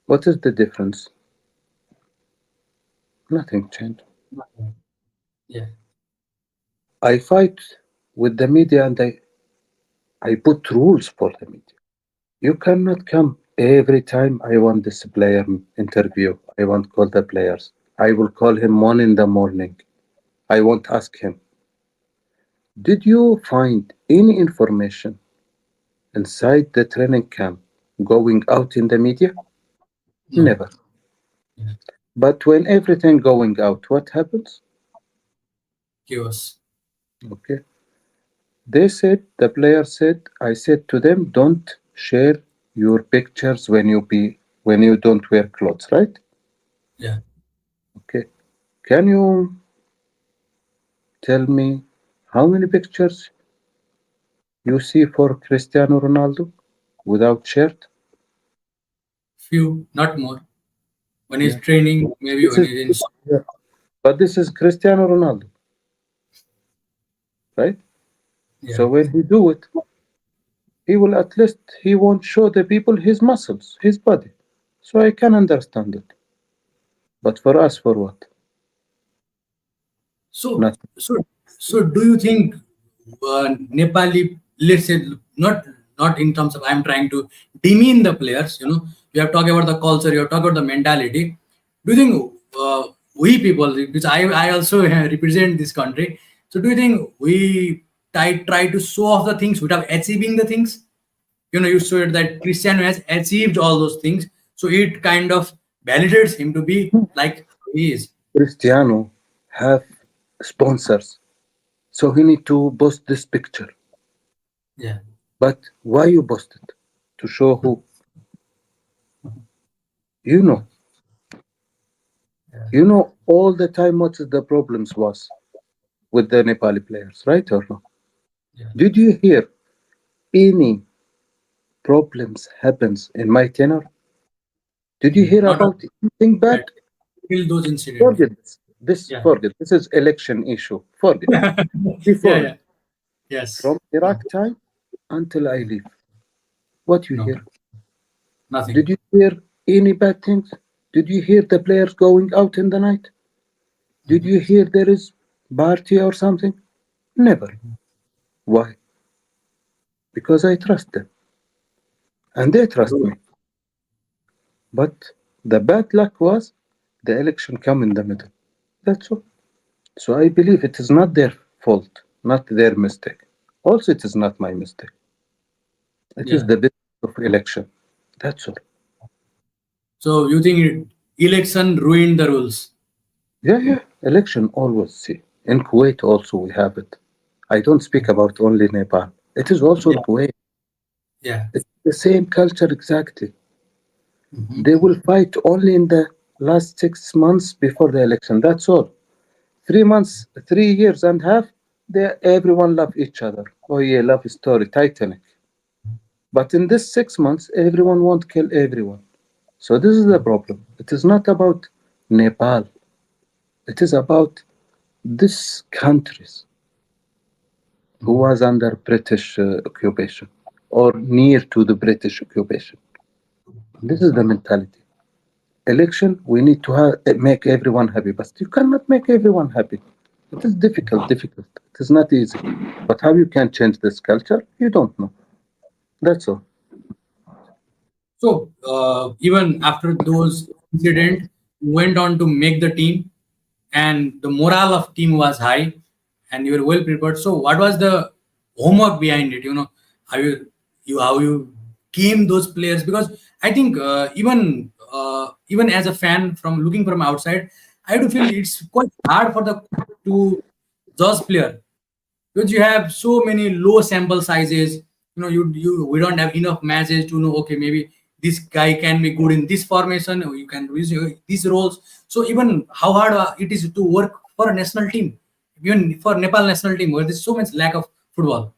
what is the difference? Nothing changed. Nothing. Yeah. I fight with the media and I put rules for the media. You cannot come every time I want this player interview. I want call the players. I will call him 1 in the morning. I won't ask him, did you find any information inside the training camp going out in the media? No. Never. Yeah. But when everything going out, what happens? Chaos. Okay. They said, the player said, I said to them, don't share your pictures when you don't wear clothes, right? Yeah. Okay. Can you tell me how many pictures you see for Cristiano Ronaldo without shirt? Few, not more. When he's Yeah. training, maybe This when is he's in. yeah. But this is Cristiano Ronaldo, right? Yeah. So when he do it, he will at least he won't show the people his muscles, his body. So I can understand it. But for us, for what? So, Nothing. so, do you think Nepali, let's say, not in terms of I'm trying to demean the players. You have talked about the culture, you have talked about the mentality. Do you think we people, which I also represent this country, so do you think we try to show off the things without achieving the things? You said that Cristiano has achieved all those things, so it kind of validates him to be like he is. Cristiano have sponsors, so he need to post this picture. Yeah, But why you post it? To show who? You know, yeah, you know all the time what the problems was with the Nepali players, right or no? yeah. Did you hear any problems happens in my tenor? Did you hear Not about anything that bad? till those incidents. Forget this. This Yeah. forget. This is election issue. Forget. Yeah, Before yeah. Yes. from Iraq time until I leave, what you No, hear? nothing. Did you hear any bad things? Did you hear the players going out in the night? Did you hear there is party or something? Never. Why? Because I trust them and they trust me. But the bad luck was the election come in the middle. That's all. So I believe it is not their fault, not their mistake. Also, it is not my mistake. It is Yeah. the business of election. That's all. So you think election ruined the rules? Yeah, yeah. Election always see. In Kuwait also we have it. I don't speak about only Nepal. It is also in Yeah. Kuwait. Yeah. It's the same culture exactly. Hmm. They will fight only in the last 6 months before the election. That's all. 3 months, 3 years and a half, everyone love each other. Oh yeah, love story, Titanic. But in this 6 months, everyone won't kill everyone. So this is the problem. It is not about Nepal. It is about these countries who was under British occupation or near to the British occupation. This is the mentality. Election, we need to make everyone happy, but you cannot make everyone happy. It is difficult. It is not easy. But how you can change this culture, you don't know. That's all. So even after those incident, went on to make the team, and the morale of team was high, and you were well prepared. So what was the homework behind it? How you came those players, because I think even as a fan from looking from outside, I do feel it's quite hard for the to judge player, because you have so many low sample sizes. You we don't have enough matches to know, okay, maybe this guy can be good in this formation, or you can use these roles. So even how hard it is to work for a national team, even for Nepal national team, where there's so much lack of football.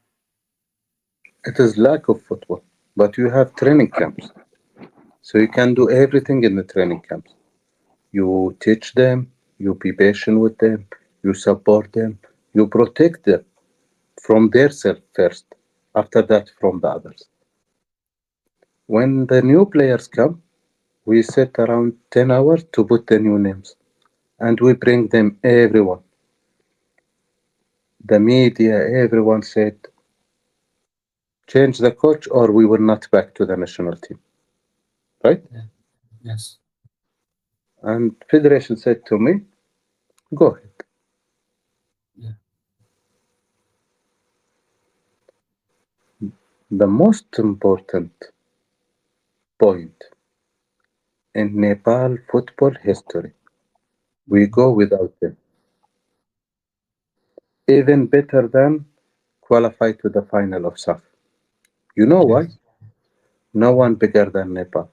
It is lack of football, but you have training camps, so you can do everything in the training camps. You teach them, you be patient with them, you support them, you protect them from their self first, after that from the others. When the new players come, we set around 10 hours to put the new names. and we bring them everyone. The media, everyone said, change the coach or we will not back to the national team, right? Yeah. Yes. And Federation said to me, go ahead. Yeah. The most important point in Nepal football history, we Mhm. go without them. Even better than qualify to the final of SAFF. You know why? Yes. No one bigger than Nepal.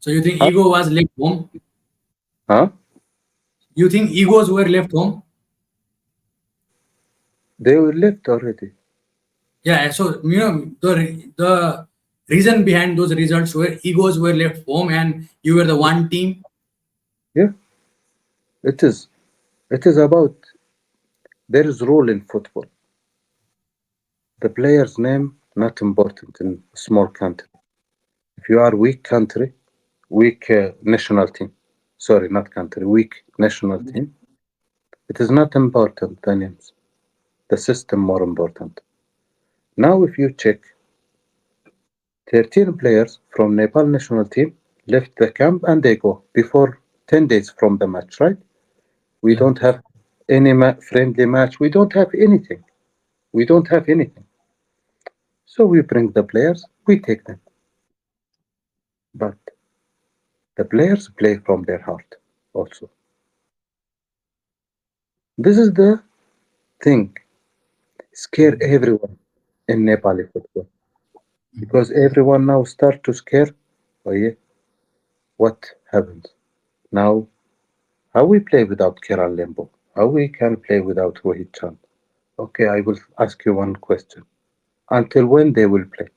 So you think Huh? ego was left home? Huh? You think egos were left home? They were left already. Yeah. So the reason behind those results were egos were left home, and you were the one team. Yeah, it is. It is about there is rule in football. The player's name not important in a small country. If you are weak country, weak national team. Sorry, not country. Weak national team. It is not important the names. The system more important. Now, if you check, 13 players from Nepal national team left the camp and they go before 10 days from the match, right? We Yeah. don't have any friendly match. We don't have anything. We don't have anything. So we bring the players, we take them. But the players play from their heart also. This is the thing scare Mhm. everyone in Nepali football Mhm. because everyone now start to scare. Oh yeah, what happens now? How we play without Kiran Lembo? How we can play without Rohit Chand? Okay, I will ask you one question. Until when they will play?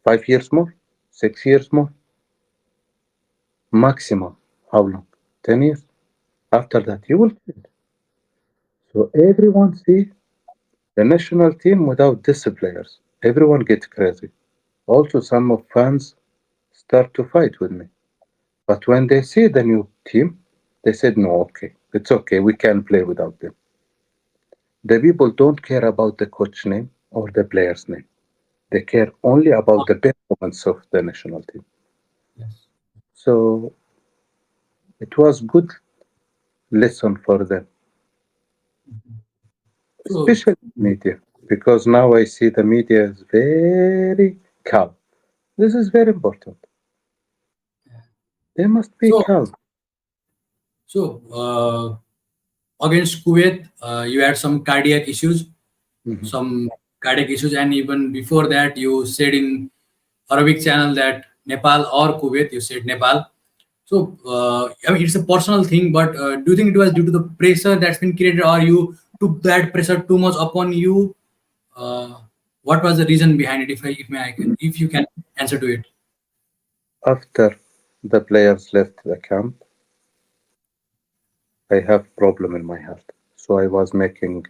5 years more? 6 years more? Maximum. How long? 10 years? After that, you will change. So everyone see the national team without these players. Everyone gets crazy. Also, some of fans start to fight with me. But when they see the new team, they said, no, okay, it's okay, we can play without them. The people don't care about the coach name or the player's name. They care only about the performance of the national team. Yes. So it was good lesson for them, So especially media, because now I see the media is very calm. This is very important. They must be so calm. against Kuwait, you had some cardiac issues, Mhm. some cardiac issues, and even before that, you said in Arabic channel that Nepal or Kuwait. You said Nepal. So I mean, it's a personal thing, but do you think it was due to the pressure that's been created, or you took that pressure too much upon you? Uh, what was the reason behind it? If you can answer to it. After the players left the camp, I have problem in my heart. So I was making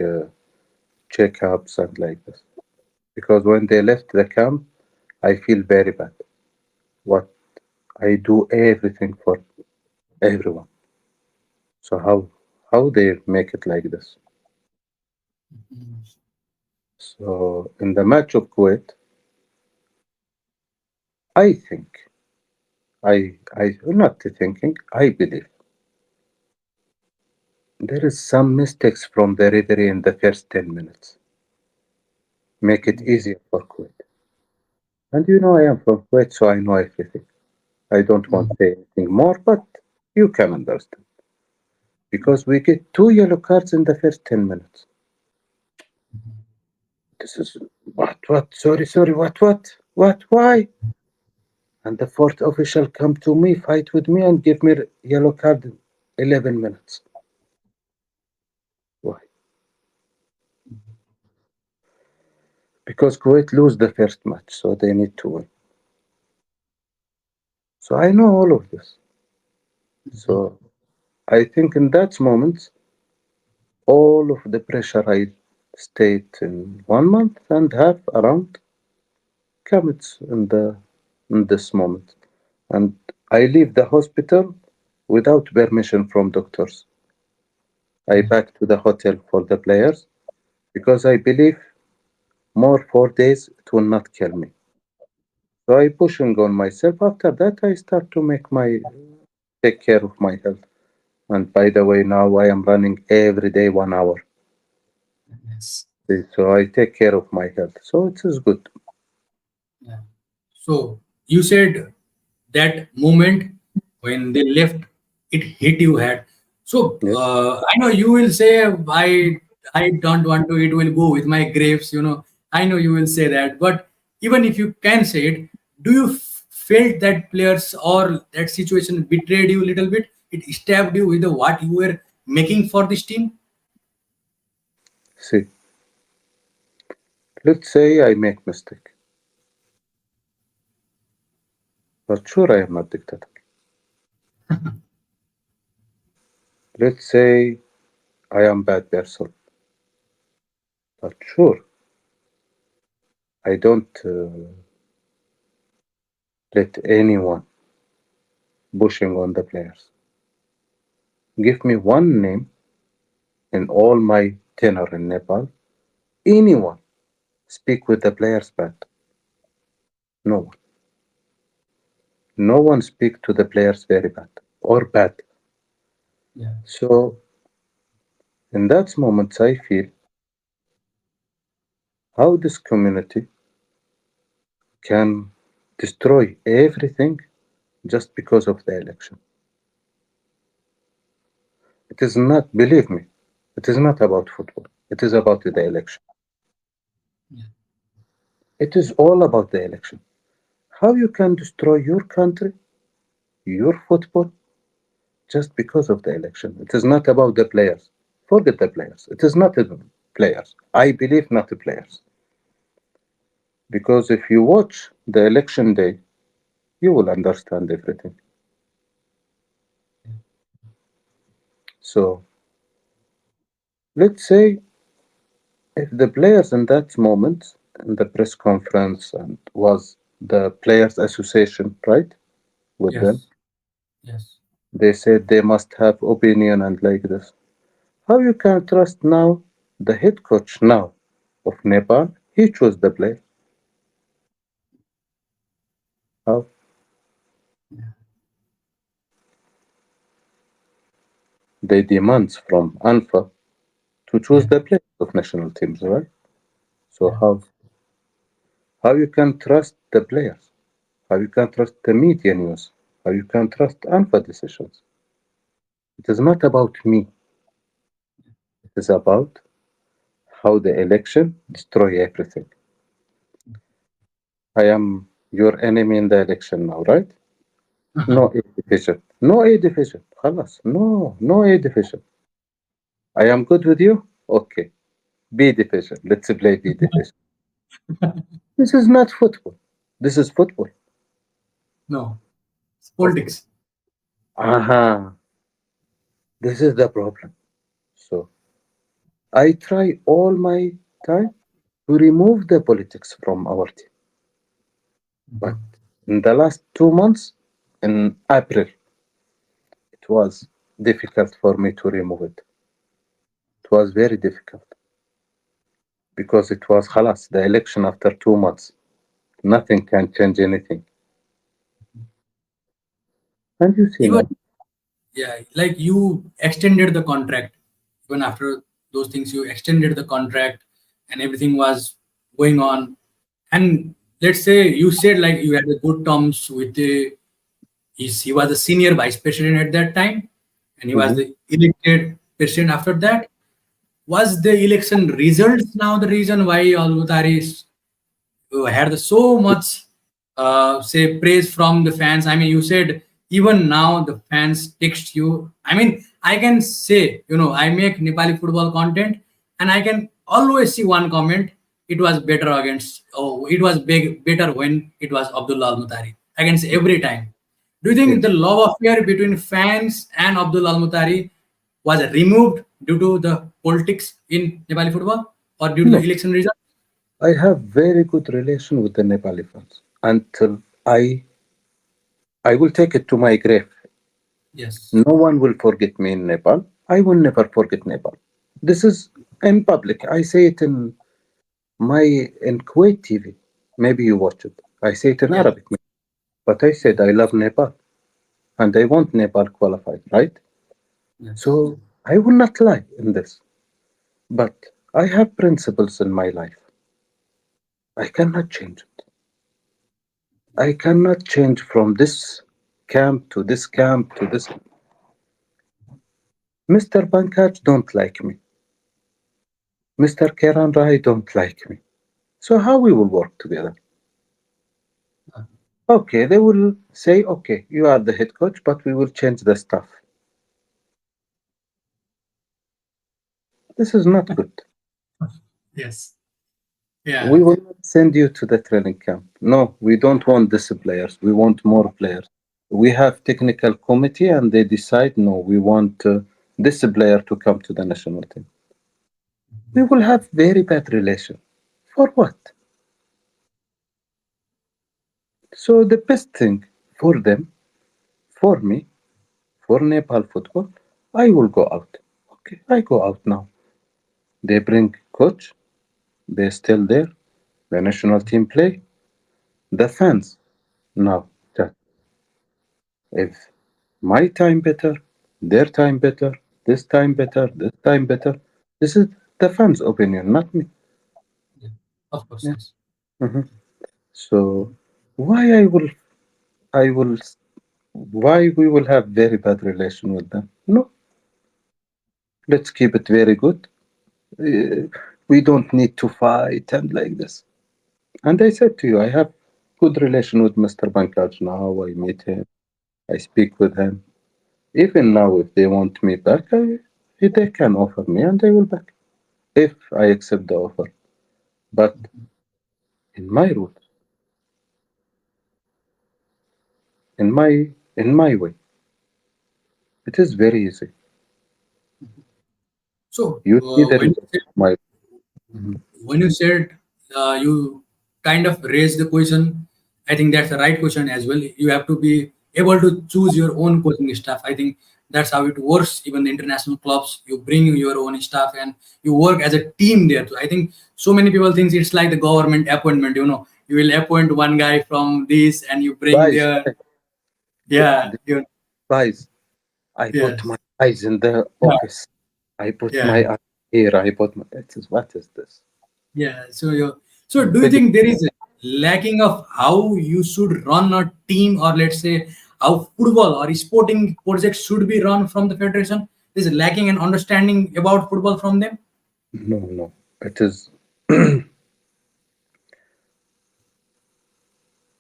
checkups and like this. Because when they left the camp, I feel very bad. What I do everything for everyone. So how they make it like this? So in the match of Kuwait, I think I not thinking, I believe there is some mistakes from the referee in the first 10 minutes. Make it easier for Kuwait. And you know I am from Kuwait, so I know everything. I don't want to say anything more, but you can understand. Because we get two yellow cards in the first 10 minutes. This is sorry, why? And the fourth official come to me, fight with me, and give me yellow card in 11 minutes. Why? Because Kuwait lose the first match, so they need to win. So I know all of this. So I think in that moment, all of the pressure I stayed in 1 month and half around comes in this moment. And I leave the hospital without permission from doctors. I Yeah. back to the hotel for the players because I believe more 4 days it will not kill me. So I pushing on myself. After that, I start to make my take care of my health. And by the way, now I am running every day 1 hour. Yes. So I take care of my health. So it is good. Yeah. So you said that moment when they left, it hit you hard. So Yes. I know you will say I don't want to. It will go with my grapes. I know you will say that. But even if you can say it, do you felt that players or that situation betrayed you a little bit? It stabbed you with the what you were making for this team. See, let's say I make mistake, but sure I am not dictator. Let's say I am bad person, but sure I don't let anyone pushing on the players. Give me one name in all my tenure in Nepal. Anyone speak with the players bad? No one. No one speak to the players very bad or bad. Yeah. So in that moment, I feel how this community can destroy everything just because of the election. It is not, believe me, it is not about football. It is about the election. Yeah. It is all about the election. How you can destroy your country, your football, just because of the election. It is not about the players. Forget the players. It is not the players. I believe not the players. Because if you watch the election day, you will understand everything. So let's say if the players in that moment in the press conference and was the players association, right? With them, Yes. Yes. they said they must have opinion and like this. How you can trust now the head coach now of Nepal? He chose the player. How they demand from Anfa to choose Yeah. the players of national teams, right? So Yeah. how you can trust the players? How you can trust the media news? How you can trust Anfa decisions? It is not about me. It is about how the election destroy everything. I am your enemy in the election now, right? No A division. No A division. خلاص. No, no A division. I am good with you? Okay. B division. Let's play B division. This is not football. This is football. No. It's Okay. politics. Aha. This is the problem. So I try all my time to remove the politics from our team. But Mhm. in the last 2 months, in April, it was difficult for me to remove it. It was very difficult because it was halas, the election after 2 months. Nothing can change anything. And you see Even now, yeah, like you extended the contract. Even after those things, you extended the contract, and everything was going on. And let's say you said like you had a good terms with the. He was the senior vice president at that time, and he was mhm, the elected president after that. Was the election results now the reason why Almutari had so much say praise from the fans? I mean, you said even now the fans text you. I mean, I can say, I make Nepali football content, and I can always see one comment. It was better against. Oh, it was better when it was Abdullah Almutari. I can say every time. Do you think yes, the love affair between fans and Abdul Almutari was removed due to the politics in Nepali football or due to the no, election result? I have very good relation with the Nepali fans until I will take it to my grave. Yes. No one will forget me in Nepal. I will never forget Nepal. This is in public. I say it my in Kuwait TV. Maybe you watch it. I say it in Yeah. Arabic. But I said I love Nepal and I want Nepal qualified, right? Yes. So I will not lie in this. But I have principles in my life. I cannot change it. I cannot change from this camp to this camp to this. Mr. Pankaj don't like me. Mr. Keran Rai don't like me. So how we will work together? Uh, Okay, they will say, okay, you are the head coach, but we will change the stuff. This is not good. yes. We Yeah. will not send you to the training camp. No, we don't want these players. We want more players. We have technical committee and they decide, no, we want this player to come to the national team. We will have very bad relation. For what? So the best thing for them, for me, for Nepal football, I will go out. Okay, I go out now. They bring coach. They're still there. The national team play. The fans now. That if my time better, their time better, this time better, this time better. This is the fans' opinion, not me. Yeah. Of course. Yeah. Yes. Mhm. So why I will why we will have very bad relation with them? No, let's keep it very good. Uh, we don't need to fight and like this. And I said to you, I have good relation with Mr. Bankaj now. I meet him. I speak with him. Even now, if they want me back, they can offer me and I will back if I accept the offer. But in my route, in my way, it is very easy. So You either you my when you said you kind of raised the question, I think that's the right question as well. You have to be able to choose your own coaching staff. I think that's how it works. Even the international clubs, you bring your own staff and you work as a team there. So I think so many people think it's like the government appointment. You will appoint one guy from this and you bring guys, their the, yeah. the guys. I put Yes. my eyes in the Yeah. office. I put Yeah. my eye here. I put my. It is what is this? Yeah. So do you Video. think there is a lacking of how you should run a team, or let's say how football or sporting projects should be run from the federation? Is lacking an understanding about football from them? No, no. It is.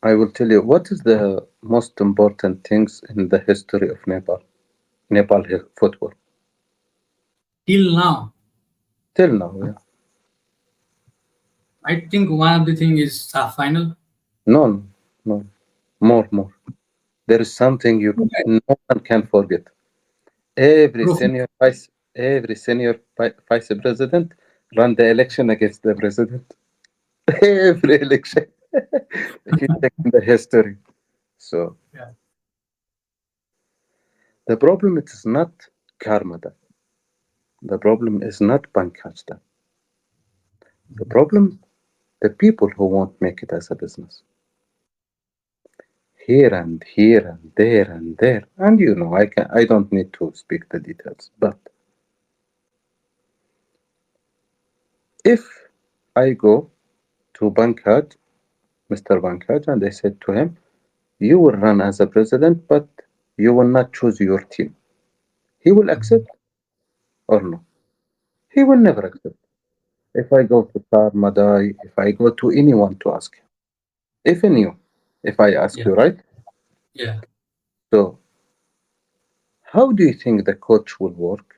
I will tell you what is the most important things in the history of Nepal. Nepal football Till now, till now. Yeah. I think one of the thing is SAFF final. No, no, no. More, more. There is something Okay. no one can forget. Every Trophy. senior vice, every senior vice president run the election against the president. Every election. If you check in the history. So Yeah. the problem it is not Karmada. The problem is not Pankajda. The problem the people who won't make it as a business. Here and there and there. And I don't need to speak the details. But if I go to Pankaj, Mr. Pankaj, and I said to him, you will run as a president, but you will not choose your team. He will accept or no? He will never accept. If I go to Tar Madai, if I go to anyone to ask him, even you, if I ask Yeah. you, right? Yeah. So, how do you think the coach will work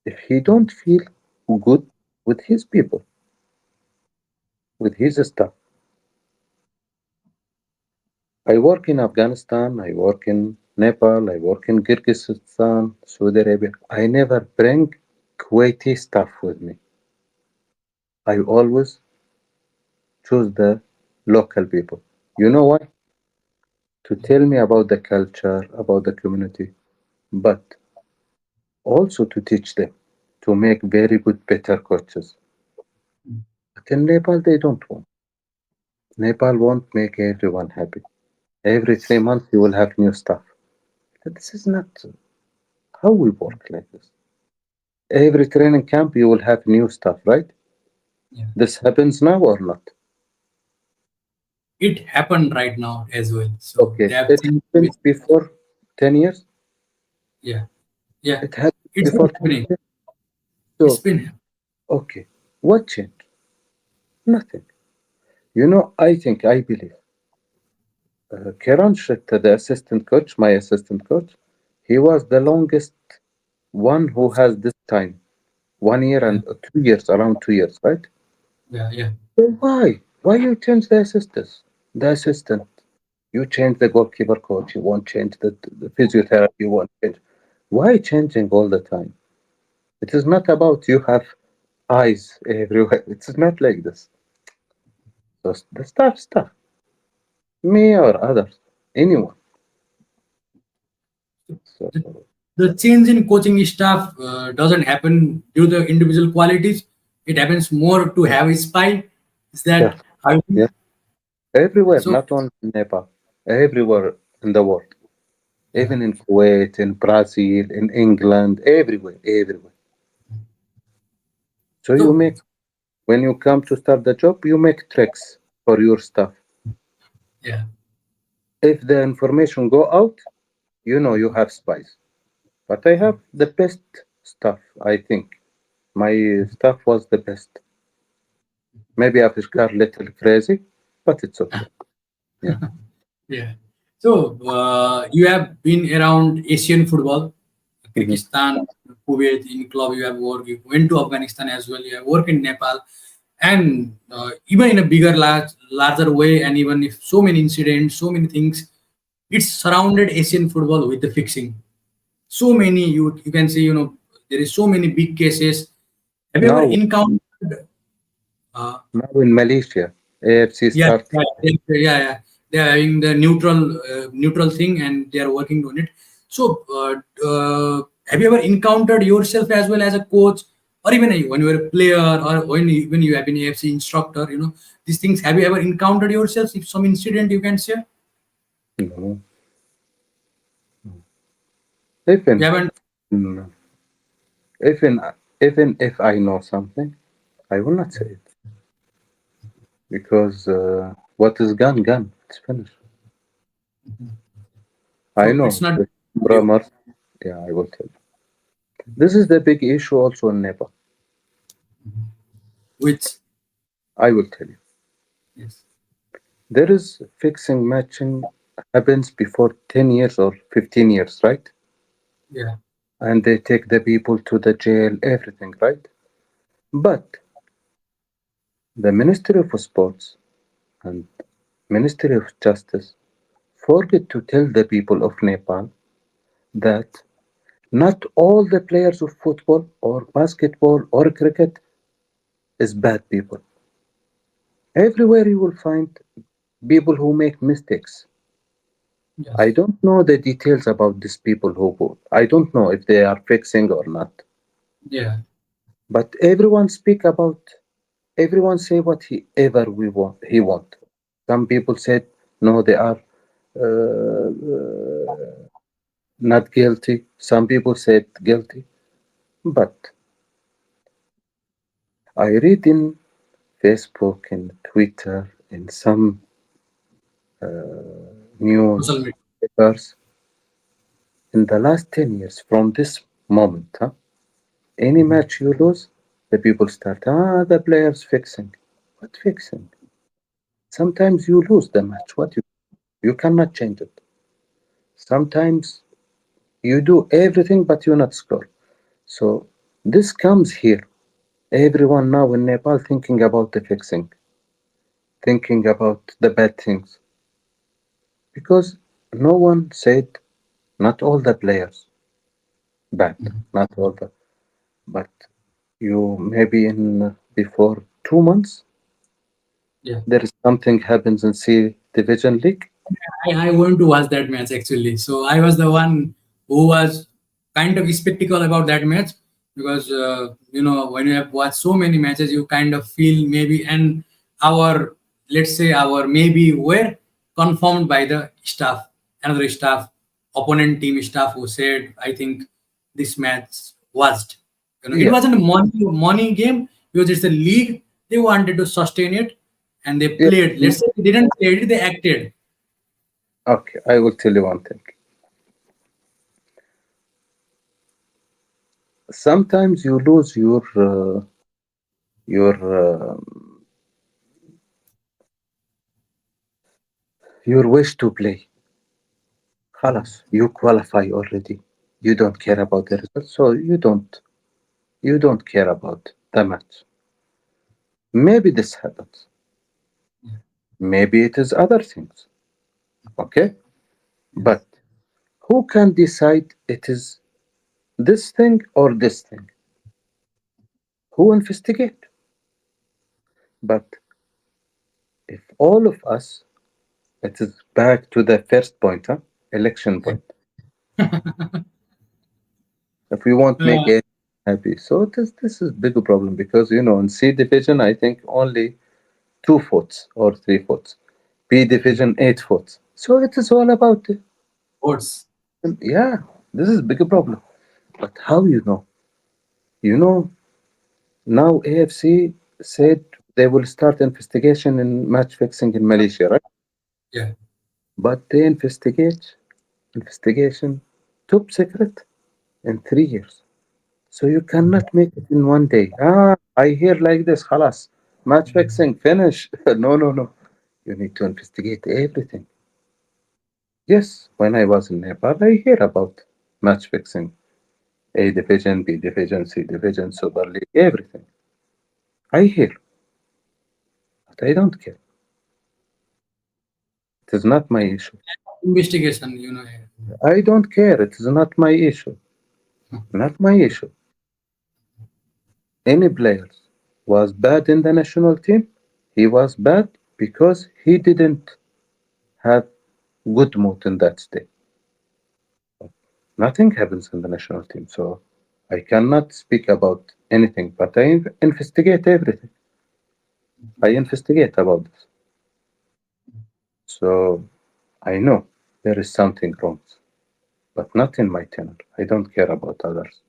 if he don't feel good with his people, with his staff? I work in Afghanistan, I work in Nepal, I work in Kyrgyzstan, Saudi Arabia. I never bring Kuwaiti staff with me. I always choose the local people. You know why? to tell me about the culture, about the community, but also to teach them to make very good, better coaches. But in Nepal, they don't want. Nepal won't make everyone happy. Every 3 months, you will have new stuff. But this is not how we work like this. Every training camp, you will have new stuff, right? Yeah. This happens now or not? It happened right now as well. So Okay, they have it changed happened with, before 10 years. yeah, yeah. It happened It's been before 10 happening. years. It's So, been happening. okay, what changed? Nothing. I believe Kiran Shritta, the assistant coach, my assistant coach, he was the longest one who has this time. 1 year Yeah, and 2 years, around 2 years, right? yeah, yeah, So why? Why you change the assistants? The assistant. You change the goalkeeper coach. You won't change the physiotherapy. You won't change. Why changing all the time? It is not about you have eyes everywhere. It's not like this. So the stuff. Me or others, anyone. So the, the change in coaching staff doesn't happen due to individual qualities. It happens more to have a spy. Is yeah, that how you think? yeah. Everywhere, So not only in Nepal, everywhere in the world. yeah. Even in Kuwait, in Brazil, in England, everywhere. So you So make when you come to start the job, you make tricks for your stuff. yeah. If the information go out, you know you have spies. But I have the best stuff, I think. My stuff was the best. Maybe Afishkar little crazy, but it's okay. Yeah. Yeah. So you have been around Asian football, Mhm. Kyrgyzstan, Kuwait in club. You have worked. You went to Afghanistan as well. You have worked in Nepal, and even in a bigger, larger way. And even if so many incidents, so many things, it's surrounded Asian football with the fixing. So many you can see. There is so many big cases. Have you ever Now, encountered? Uh, now in Malaysia, AFC Yeah, start. yeah, yeah, yeah, yeah. They are having the neutral thing, and they are working on it. So, have you ever encountered yourself as well as a coach, or even when you were a player, or when you have been AFC instructor? These things. Have you ever encountered yourself? If some incident you can share, No. you Even, haven't. mm, even, even if I know something, I will not say it because what is gone, gone. It's finished. I So it's know not the you. grammar. Yeah, I will tell you. This is the big issue also in Nepal. Which I will tell you. yes, There is fixing matching happens before 10 years or 15 years, right? yeah, And they take the people to the jail, everything, right? But the Ministry of Sports and Ministry of Justice forget to tell the people of Nepal that not all the players of football or basketball or cricket is bad people. Everywhere you will find people who make mistakes. I yes, don't know the details about these people who vote. I don't know if they are fixing or not. yeah, But everyone say what he ever we want he want. Some people said no, they are not guilty. Some people said guilty. But I read in Facebook and Twitter and some social news media. papers in the last 10 years from this moment, huh? Any match you lose, the people start, the players fixing. What fixing? Sometimes you lose the match. You cannot change it. Sometimes you do everything but you not score. So this comes here. Everyone now in Nepal thinking about the fixing, thinking about the bad things. Because no one said not all the players bad, not all the but you maybe in before 2 months Yeah, there is something happens in C Division League. I went to watch that match actually. So I was the one who was kind of skeptical about that match because when you have watched so many matches, you kind of feel maybe, and our, let's say, our maybe were confirmed by the staff, another staff, opponent team staff, who said, I think this match was, it Yeah, wasn't a money game. It was just a league. They wanted to sustain it, and they yeah. played. Let's say they didn't play it, they acted. Okay, I will tell you one thing. Sometimes you lose your your wish to play. خلاص, you qualify already. You don't care about the result, so you don't care about the match. Maybe this happens. Maybe it is other things. Okay, Yes. but who can decide it is this thing or this thing? Who investigate? But if all of us, it is back to the first point, huh? Election point. If we won't Uh, make it happy, so this is big problem because in C division I think only 2 votes or 3 votes. B division 8 votes. So it is all about votes. yeah. This is big problem. But how you know? You know now AFC said they will start investigation in match fixing in Malaysia, right? Yeah. But they investigation top secret in 3 years. So you cannot make it in one day. I hear like this, خلاص. Match fixing, finish. No, no, no. You need to investigate everything. Yes, when I was in Nepal, I hear about match fixing. A division, B division, C division, Super League, everything. I hear, but I don't care. It is not my issue. Investigation, I don't care. It is not my issue. Not my issue. Any players was bad in the national team. He was bad because he didn't have good mood in that state. Nothing happens in the national team, so I cannot speak about anything. But I investigate everything. I investigate about this, so I know there is something wrong, but not in my channel. I don't care about others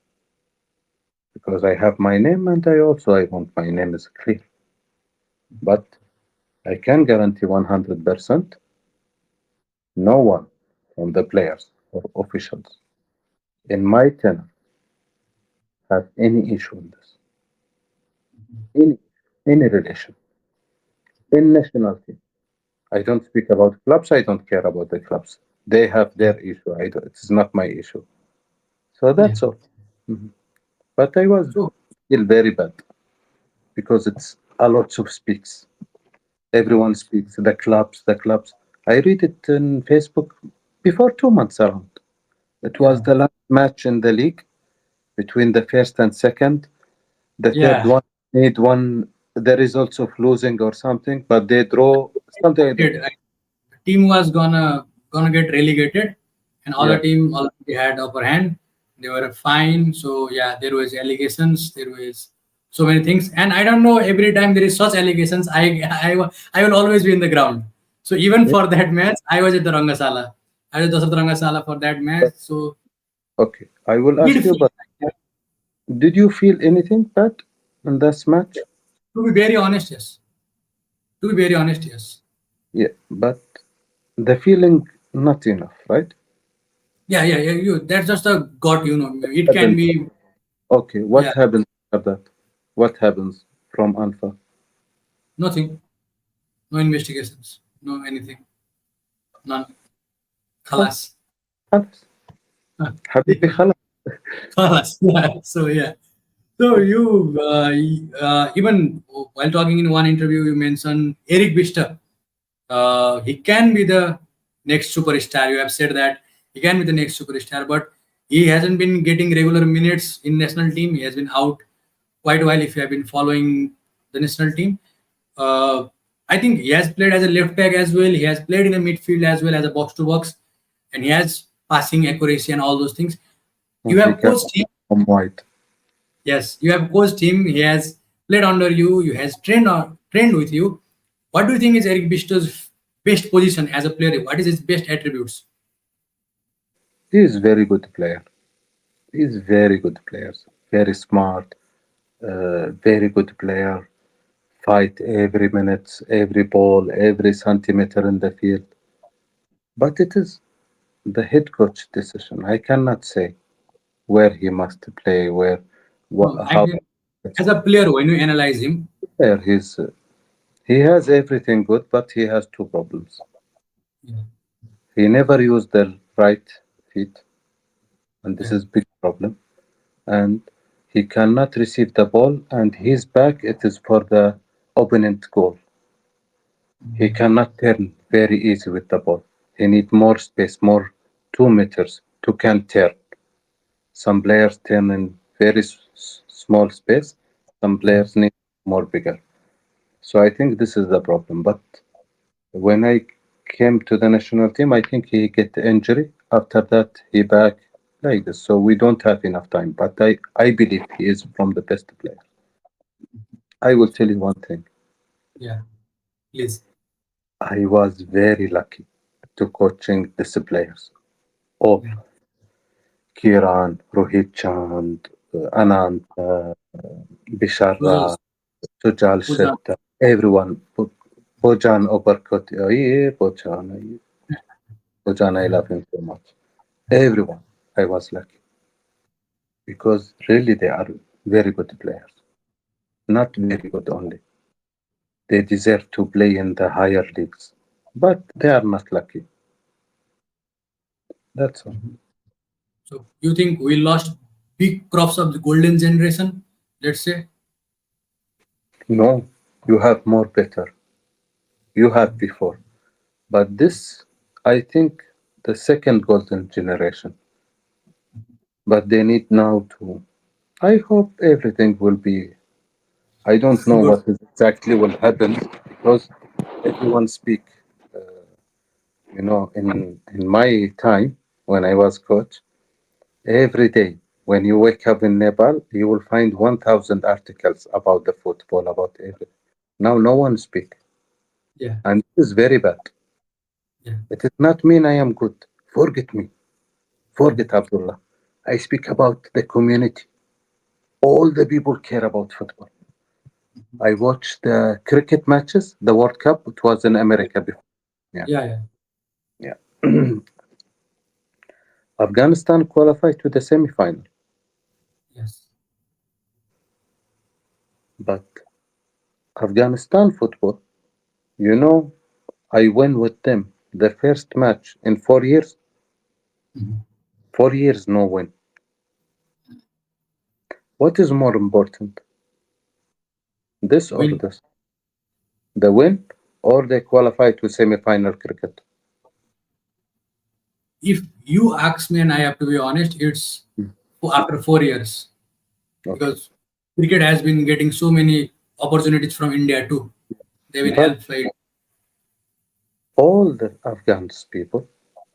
because I have my name, and I want my name is clear. But I can guarantee 100% no one from the players or officials in my channel have any issue in this, any any relation in national team. I don't speak about clubs. I don't care about the clubs. They have yeah, their issue. It's not my issue. So yeah. that's all. Mhm. But I was So still very bad because it's a lot of speaks. Everyone speaks. The clubs, the clubs. I read it on Facebook before 2 months around. It was yeah, the last match in the league between the first and second. The third yeah. one made one the results of losing or something, but they draw something. I don't Did know. team was gonna get relegated, and other Yeah. team already had upper hand. They were fine. So yeah, there was allegations. There was so many things, and I don't know. Every time there is such allegations, I will always be in the ground. So even Yeah. for that match, I was at the Rangasala. I was at the Rangasala for that match. So Okay. I will did ask you, feel but like, did you feel anything bad in this match? to be very honest, yes. To be very honest, yes. Yeah, but the feeling not enough, right? Yeah, yeah, yeah. That's just a gut. It can Happens. be. Okay, Yeah, what happens after that? What happens from Alpha? nothing. No investigations. No anything. None. خلاص Khalas. خلاص حبيبي Yeah. خلاص. Khalas. Yeah. So yeah. So you even while talking in one interview, you mentioned Eric Bister. He can be the next superstar. You have said that he can be the next superstar, but he hasn't been getting regular minutes in national team. He has been out quite a while. If you have been following the national team, uh, I think he has played as a left back as well. He has played in the midfield as well as a box to box, and he has passing accuracy and all those things. You And he have can coached him. come wide. Yes, you have coached him. He has played under you. He has trained with you. What do you think is Eric Bisto's best position as a player? What is his best attributes? He is very good player. He is very good player. Very smart. Very good player. Fight every minute, every ball, every centimeter in the field. But it is the head coach decision. I cannot say where he must play, where, No, I how. mean, as a player, when you analyze him, Player, he has everything good, but he has two problems. yeah, He never used the right feet, and this yeah, is big problem. And he cannot receive the ball, and his back it is for the opponent goal. He cannot turn very easy with the ball. He need more space, more 2 meters to can turn. Some players turn in very small space. Some yeah. players need more bigger. So I think this is the problem. But when I came to the national team, I think he get the injury. After that, he back like this. So we don't have enough time. But I believe he is from the best players. I will tell you one thing. Yeah, please. I was very lucky to coaching these players. All Yeah. Kiran, Rohit Chand, Anand, Those Bisharra, Sujal are Shetty, everyone. Bojan Oberkut, Bojan, I love him so much. Everyone, I was lucky because really they are very good players. Not very good only. They deserve to play in the higher leagues, but they are not lucky. That's all. so you think we lost big crops of the golden generation? Let's say. No, you have more better. You have before. But this, I think, the second golden generation. But they need now to. I hope everything will be. I don't know Good. what exactly will happen because everyone speak. In my time when I was coach, every day when you wake up in Nepal, you will find 1,000 articles about the football, about everything. Now no one speak, Yeah, and this is very bad. yeah, It does not mean I am good. Forget me. Forget Abdullah. I speak about the community. All the people care about football. I watched the cricket matches, the World Cup. It was in America before. Yeah, yeah, yeah. yeah. Afghanistan qualified to the semi-final, Yes. but Afghanistan football, you know, I win with them the first match in 4 years. Mhm. 4 years no win. What is more important, this or When this? The win or they qualify to semi-final cricket? if you ask me, and I have to be honest, it's after 4 years Okay, because cricket has been getting so many opportunities from India too. They've been but helped by it. all the Afghans people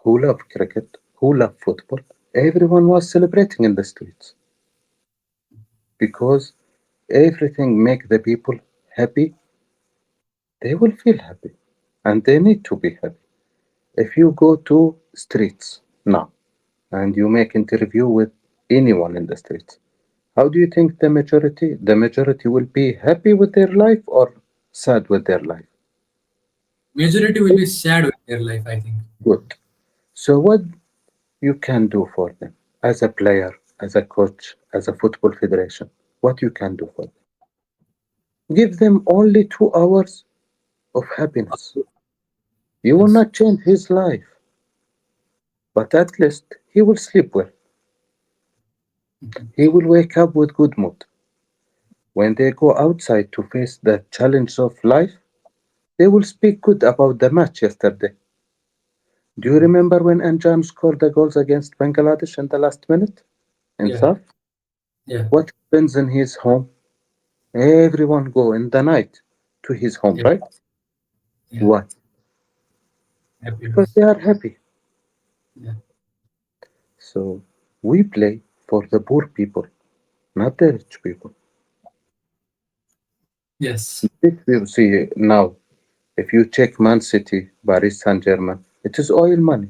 who love cricket, who love football, everyone was celebrating in the streets because everything make the people happy. They will feel happy, and they need to be happy. If you go to streets now and you make interview with anyone in the streets, how do you think the majority will be happy with their life or sad with their life? Majority will be sad with their life, I think. Good. So what you can do for them as a player, as a coach, as a football federation, what you can do for them? Give them only 2 hours of happiness. You will Yes. not change his life, but at least he will sleep well. He will wake up with good mood. When they go outside to face the challenge of life, they will speak good about the match yesterday. Do you remember when Anjan scored the goals against Bangladesh in the last minute in Yeah, SAFF? yeah, What happens in his home? Everyone go in the night to his home, yeah, right? Yeah. Why? Because Happiness. they are happy. Yeah. So we play for the poor people, not the rich people. Yes. If you see now, if you check Man City, Paris Saint Germain, it is oil money,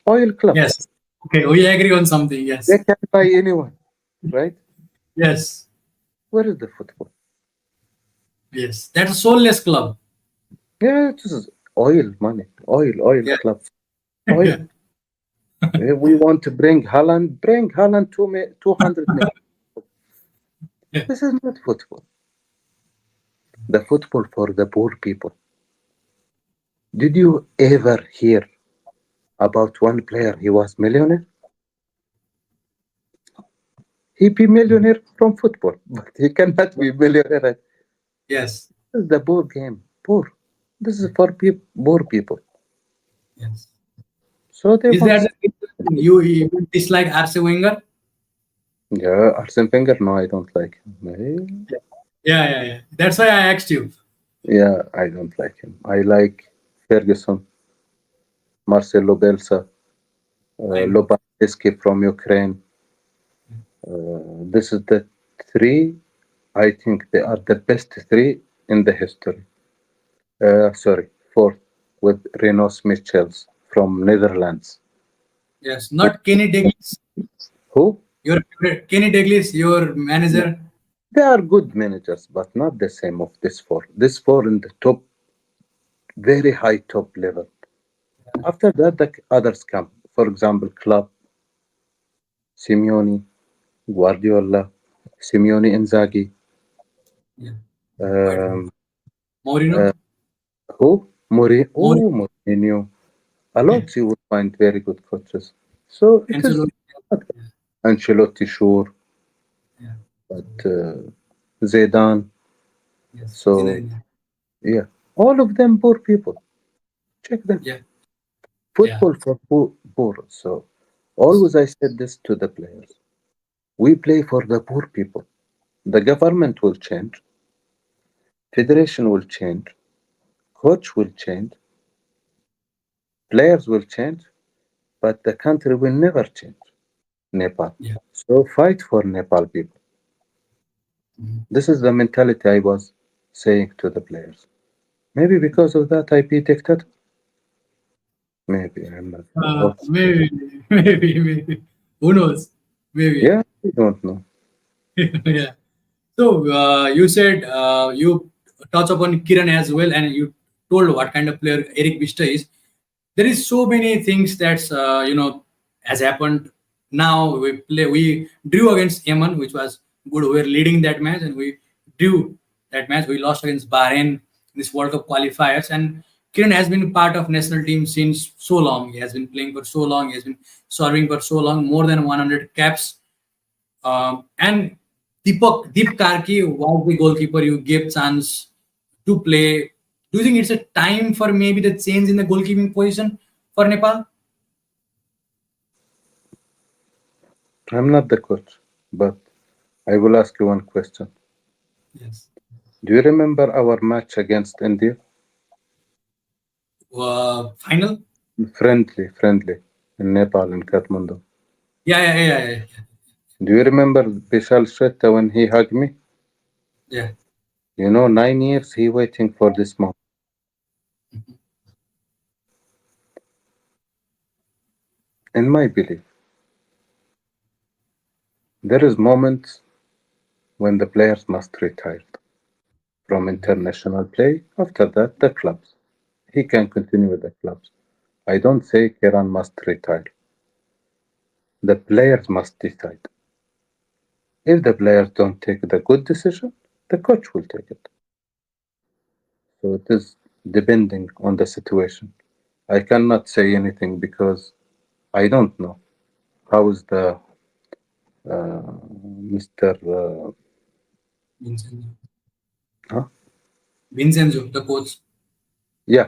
oil clubs. Yes. Okay, we agree on something. They Yes. can buy anyone, right? Yes. Where is the football? Yes. That's a soulless club. Yeah, it is oil money, oil Yeah. clubs, oil. We want to bring Holland 200 million. Yeah. This is not football. The football for the poor people. Did you ever hear about one player? He was millionaire. He be millionaire from football, but he cannot be millionaire. Yes. This is the poor game. Poor. This is for poor people. Yes. So they Is want. that the reason you dislike Arsene Wenger? Yeah, Arsene Wenger. No, I don't like him. Yeah. Yeah. That's why I asked you. Yeah, I don't like him. I like Ferguson, Marcelo Bielsa, I know. Lobachevsky from Ukraine. This is the three. I think they are the best three in the history. Sorry, fourth with Renos Michels from Netherlands. Yes. Who? Not Kenny Dalglish. Who? Your favorite Kenny Dalglish, your No. manager. They are good managers, but not the same of this four. This four in the top, very high top level. After that, the others come. For example, Klopp, Simeone, Guardiola, Simeone Inzaghi, Yeah. Quite good. um, uh, Mourinho. who? Mourinho. Mourinho. Oh, Mourinho. A lot you will find very good coaches. So it is Ancelotti. Yeah. Ancelotti, sure, Yeah. but Zidane. Yes. So Zidane. yeah, all of them poor people. Check them. Yeah. Yeah. Football for poor. So always I said this to the players. We play for the poor people. The government will change, federation will change, coach will change, players will change, but the country will never change. Nepal. Yeah. So fight for Nepal people. Mhm. This is the mentality I was saying to the players. Maybe because of that I be dictator. Maybe I'm not. Maybe, maybe. Who knows? Maybe. Yeah, I don't know. Yeah. So you said you touch upon Kiran as well, and you told what kind of player Eric Bista is. There is so many things that's has happened. Now we drew against Yemen, which was good. We were leading that match, and we drew that match. We lost against Bahrain in this World Cup qualifiers, and Kiran has been part of national team since so long. He has been playing for so long. He has been serving for so long, more than 100 caps. And Deep Karki was the goalkeeper you gave chance to play. Do you think it's a time for maybe the change in the goalkeeping position for Nepal? I'm not the coach, but I will ask you one question. Yes. Do you remember our match against India? Final? Friendly in Nepal in Kathmandu. Yeah. Do you remember Vishal Shrestha when he hugged me? Yeah. 9 years he waiting for this moment. In my belief, there is moments when the players must retire from international play. After that, the clubs. He can continue with the clubs. I don't say Kiran must retire. The players must decide. If the players don't take the good decision, the coach will take it. So it is depending on the situation. I cannot say anything because I don't know how is the Mr. Vincenzo. Huh? Vincenzo, the coach. Yeah,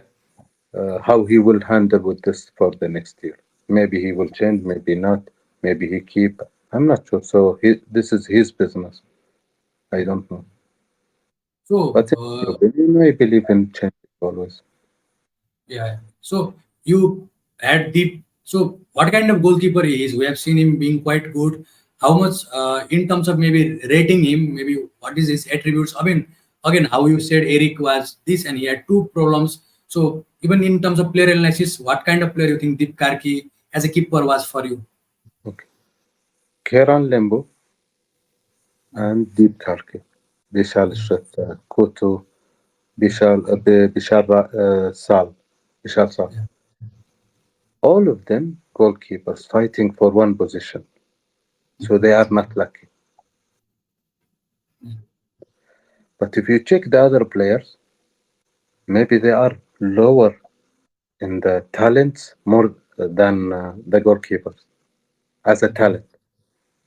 how he will handle with this for the next year. Maybe he will change, maybe not, maybe he keep. I'm not sure. So this is his business. I don't know. So, But in my opinion, I believe in change always. Yeah. So you had deep. So what kind of goalkeeper he is? We have seen him being quite good. How much in terms of maybe rating him? Maybe what is his attributes? I mean, again, how you said Eric was this and he had two problems. So even in terms of player analysis, what kind of player you think Deep Karki as a keeper was for you? Okay. Keran Lembu Yeah. and Deep Karki. Vishal Yeah. Shratta, Koto, Sal, Vishal Sal. Yeah. All of them goalkeepers fighting for one position. So they are not lucky. Yeah. But if you check the other players, maybe they are lower in the talents more than the goalkeepers as a talent.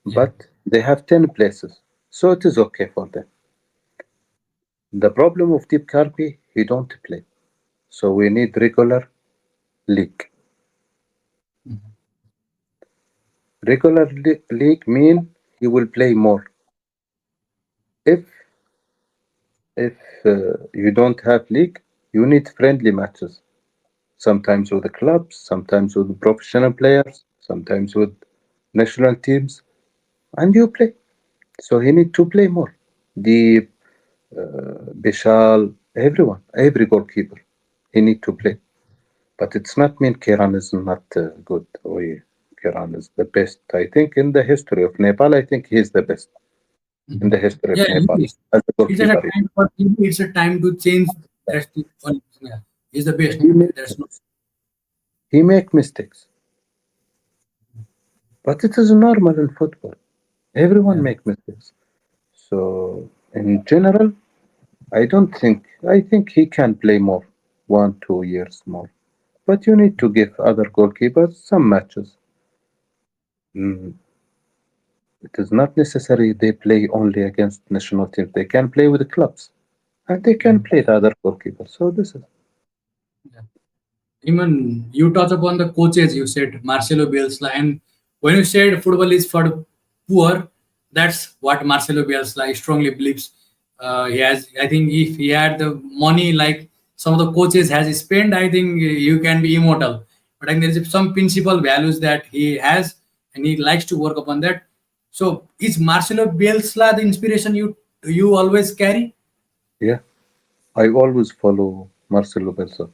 Yeah. But they have 10 places. So it is okay for them. The problem of Deep Karpi, he don't play. So we need regular league. Regular league mean he will play more. If if you don't have league, you need friendly matches. Sometimes with the clubs, sometimes with professional players, sometimes with national teams, and you play. So he need to play more. The Bishal, everyone, every goalkeeper, he need to play. But it's not mean Kiran is not good. Or Kiran is the best. I think in the history of Nepal, I think he is the best in the history of Yeah, Nepal he is. as a It's just a goalkeeper. time for him. It's a time to change. That's the only thing. Yeah. He's the best. He make There's no. he make mistakes, but it is normal in football. Everyone Yeah. make mistakes. So in general, I don't think. I think he can play more, 1 2 years more. But you need to give other goalkeepers some matches. Mm, it is not necessary they play only against national teams. They can play with the clubs, and they can Mhm. play the other goalkeepers. So this is Yeah. Even you touch upon the coaches, you said Marcelo Bielsa, and when you said football is for the poor, that's what Marcelo Bielsa strongly believes. He has, I think, if he had the money like some of the coaches has spent, I think you can be immortal. But I think there is some principal values that he has, and he likes to work upon that. So, is Marcelo Bielsa the inspiration you always carry? yeah. I always follow Marcelo Bielsa.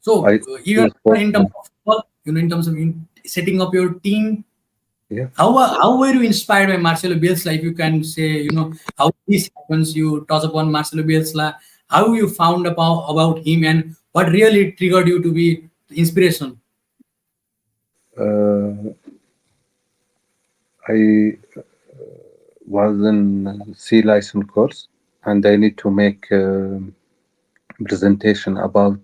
So, I even always follow in terms him. of football, in terms of setting up your team, Yeah. how were you inspired by Marcelo Bielsa? If you can say, how this happens, you touch upon Marcelo Bielsa, how you found about him, and what really triggered you to be inspiration. Uh, I was in C license course, and I need to make a presentation about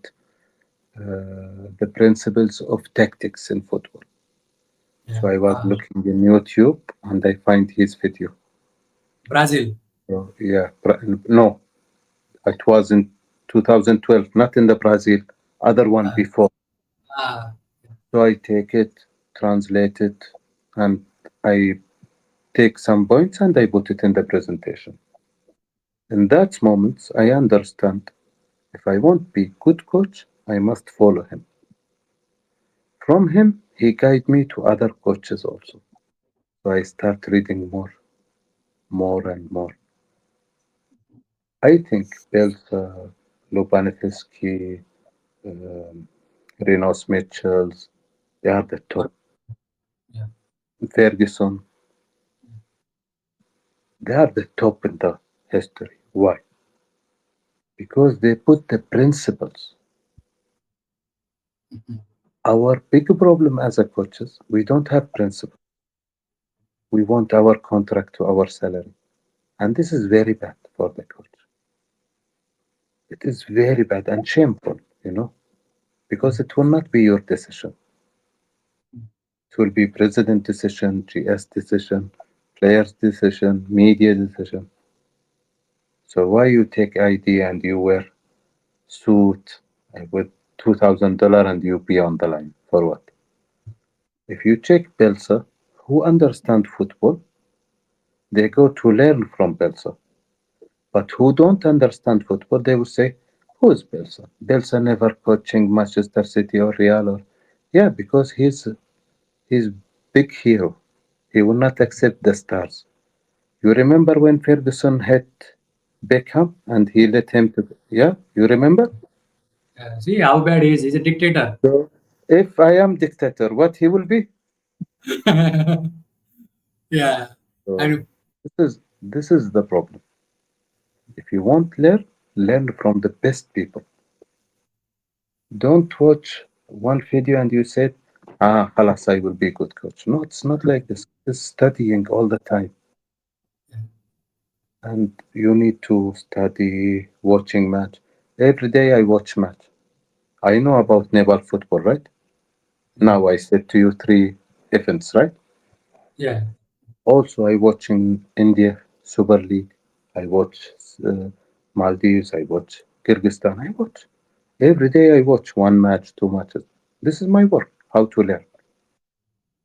the principles of tactics in football. Yeah, So I was looking in YouTube, and I find his video. Brazil. So yeah, no, it was in 2012, not in the Brazil, other one Uh, before. uh, So I take it, translate it, and I take some points and I put it in the presentation. In that moment, I understand if I want to be good coach, I must follow him. From him, he guide me to other coaches also. So I start reading more, more and more. I think Belsa, Lobanowski, um, Renos Mitchells, they are the top. yeah. Ferguson, they are the top in the history. Why? Because they put the principles. Our big problem as a coaches, we don't have principles. We want our contract to our salary. And this is very bad for the coach. It is very bad and shameful, because it will not be your decision. It will be president decision, GS decision, players decision, media decision. So why you take ID and you wear suit with $2,000 and you be on the line for what? If you check Belsa, who understand football, they go to learn from Belsa. But who don't understand football, they will say, Who's Bielsa? Bielsa never coaching Manchester City or Real or yeah, because he's big hero. He will not accept the stars. You remember when Ferguson hit Beckham and he let him to yeah, you remember? See how bad he is. He's a dictator. So if I am dictator, what he will be? Yeah. So And this is the problem. If you want learn, learn from the best people. Don't watch one video and you said, ah, halas, I will be a good coach. No, it's not like this. It's studying all the time. And you need to study watching match. Every day I watch match. I know about Nepal football, right? yeah, Now I said to you three events, right? yeah. Also, I watch in India Super League. I watch uh, Maldives. I watch Kyrgyzstan. I watch every day. I watch one match, two matches. This is my work. How to learn.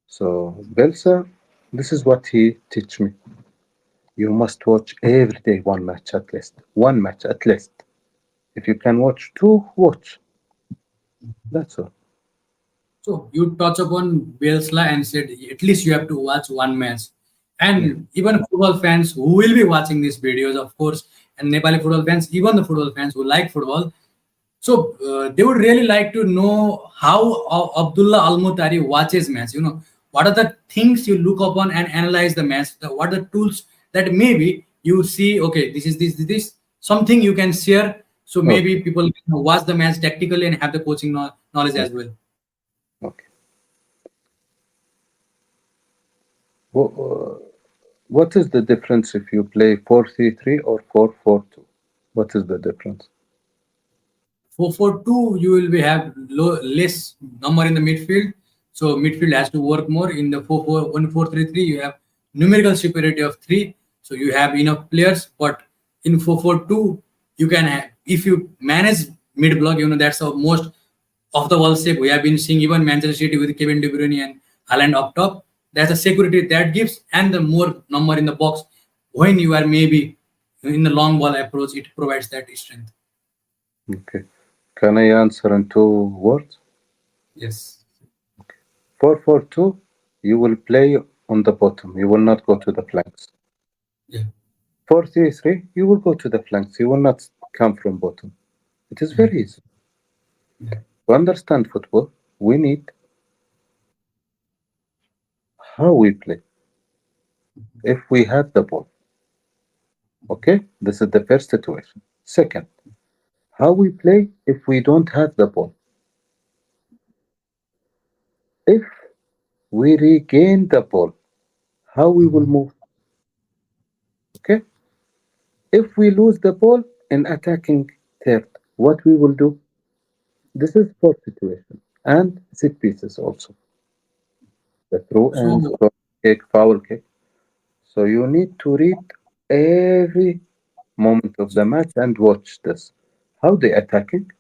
So Belsa, this is what he teach me. You must watch every day one match at least. One match at least. If you can watch two, watch. That's all. So you touch upon Bielsa and said at least you have to watch one match. Yeah. And even football fans who will be watching these videos, of course, and Nepali football fans, even the football fans who like football, so they would really like to know how Abdullah Almutari watches match. What are the things you look upon and analyze the match? What are the tools that maybe you see? Okay, this is this something you can share. So maybe Okay. people can watch the match tactically and have the coaching knowledge as Okay. well. Okay. Wha- What is the difference if you play 4-3-3 or 4-4-2? What is the difference? 4-4-2, you will be have less number in the midfield. So midfield has to work more. In the 4-4-1-4-3-3, you have numerical superiority of three. So you have enough players. But in 4-4-2, you can have, if you manage mid block, that's the most of the world shape we have been seeing. Even Manchester City with Kevin De Bruyne and Haaland up top. That's a security that gives, and the more number in the box when you are maybe in the long ball approach, it provides that strength. Okay. Can I answer in two words? Yes. 4-4-2, you will play on the bottom. You will not go to the flanks. Yeah. 4-3-3, you will go to the flanks. You will not come from bottom. It is Yeah. very easy. Yeah. To understand football, we need how we play. If we have the ball, okay, this is the first situation. Second, how we play if we don't have the ball. If we regain the ball, how we will move, okay? If we lose the ball in attacking third, what we will do? This is fourth situation and set pieces also. The throw and So, cross kick, foul kick. So you need to read every moment of the match and watch this. How they attacking,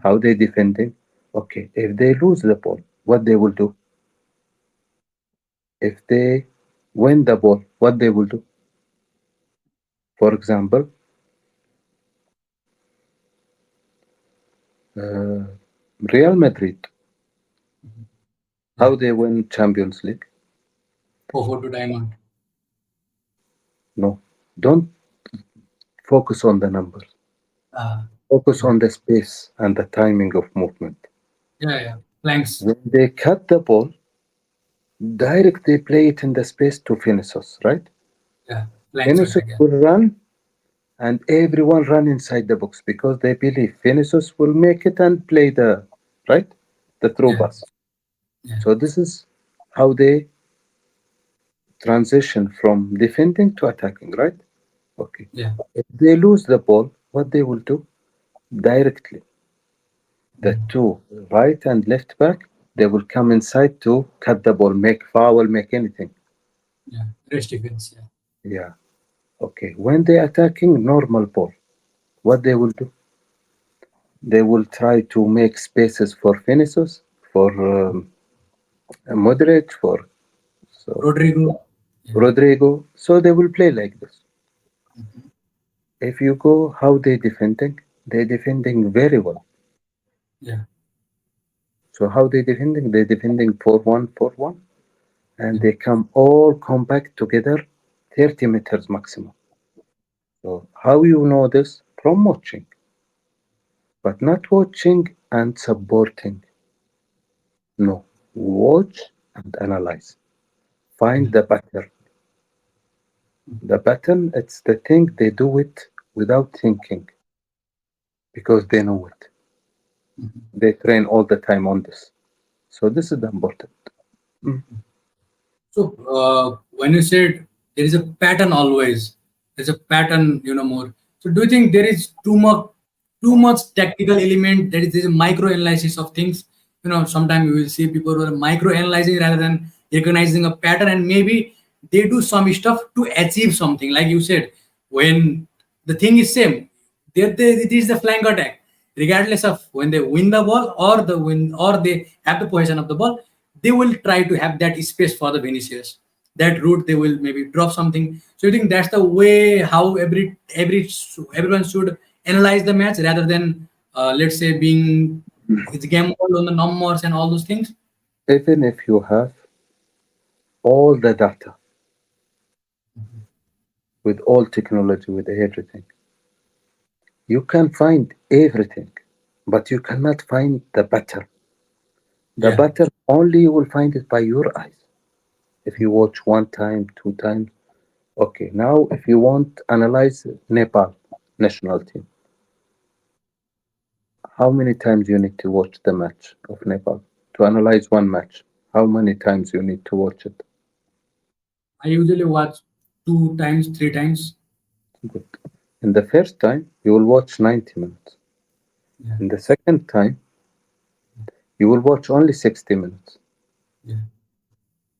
how they defending. Okay, if they lose the ball, what they will do? If they win the ball, what they will do? For example, uh, Real Madrid, yeah, how they win Champions League? 4-4 to diamond. No, don't focus on the numbers. Uh, Focus yeah, on the space and the timing of movement. yeah, yeah. Flanks. When they cut the ball, direct they play it in the space to Vinicius, right? Yeah, flanks to Vinicius attack. Yeah, will run and everyone run inside the box because they believe Vinicius will make it and play the right the through yeah, pass. yeah, So this is how they transition from defending to attacking, right? Okay. yeah. If they lose the ball, what they will do? Directly, the Mm, two right and left back, they will come inside to cut the ball, make foul, make anything. yeah. Rest defense. Yeah, Yeah. Okay. When they attacking normal ball, what they will do? They will try to make spaces for Vinicius, for Modric, for so Rodrigo. Yeah, Rodrigo. So they will play like this. If you go how they defending, They're defending very well. Yeah. So how they defending? They're defending 4-1, 4-1, and Yeah. they come all compact together 30 meters maximum. So how you know this? From watching, but not watching and supporting. No, watch and analyze. Find Yeah. the pattern. The pattern, it's the thing they do it without thinking because they know it. Mhm. They train all the time on this. So this is the important. Mm. So when you said there is a pattern always, there's a pattern, more. So do you think there is too much tactical element? There's a micro analysis of things. Sometimes you will see people who are micro analyzing rather than recognizing a pattern, and maybe they do some stuff to achieve something. Like you said, when the thing is same, it is the flank attack, regardless of when they win the ball or they have the possession of the ball, they will try to have that space for the Vinicius. That route they will maybe drop something. So you think that's the way how everyone should analyze the match rather than let's say being it's gamble on the numbers and all those things. Even if you have all the data with all technology, with everything, you can find everything, but you cannot find the pattern. The Yeah, pattern only you will find it by your eyes. If you watch one time, two times, okay. Now, if you want analyze Nepal national team, how many times you need to watch the match of Nepal to analyze one match? How many times you need to watch it? I usually watch 2 times, 3 times. Good. In the first time, you will watch 90 minutes. Yeah, In the second time, you will watch only 60 minutes yeah.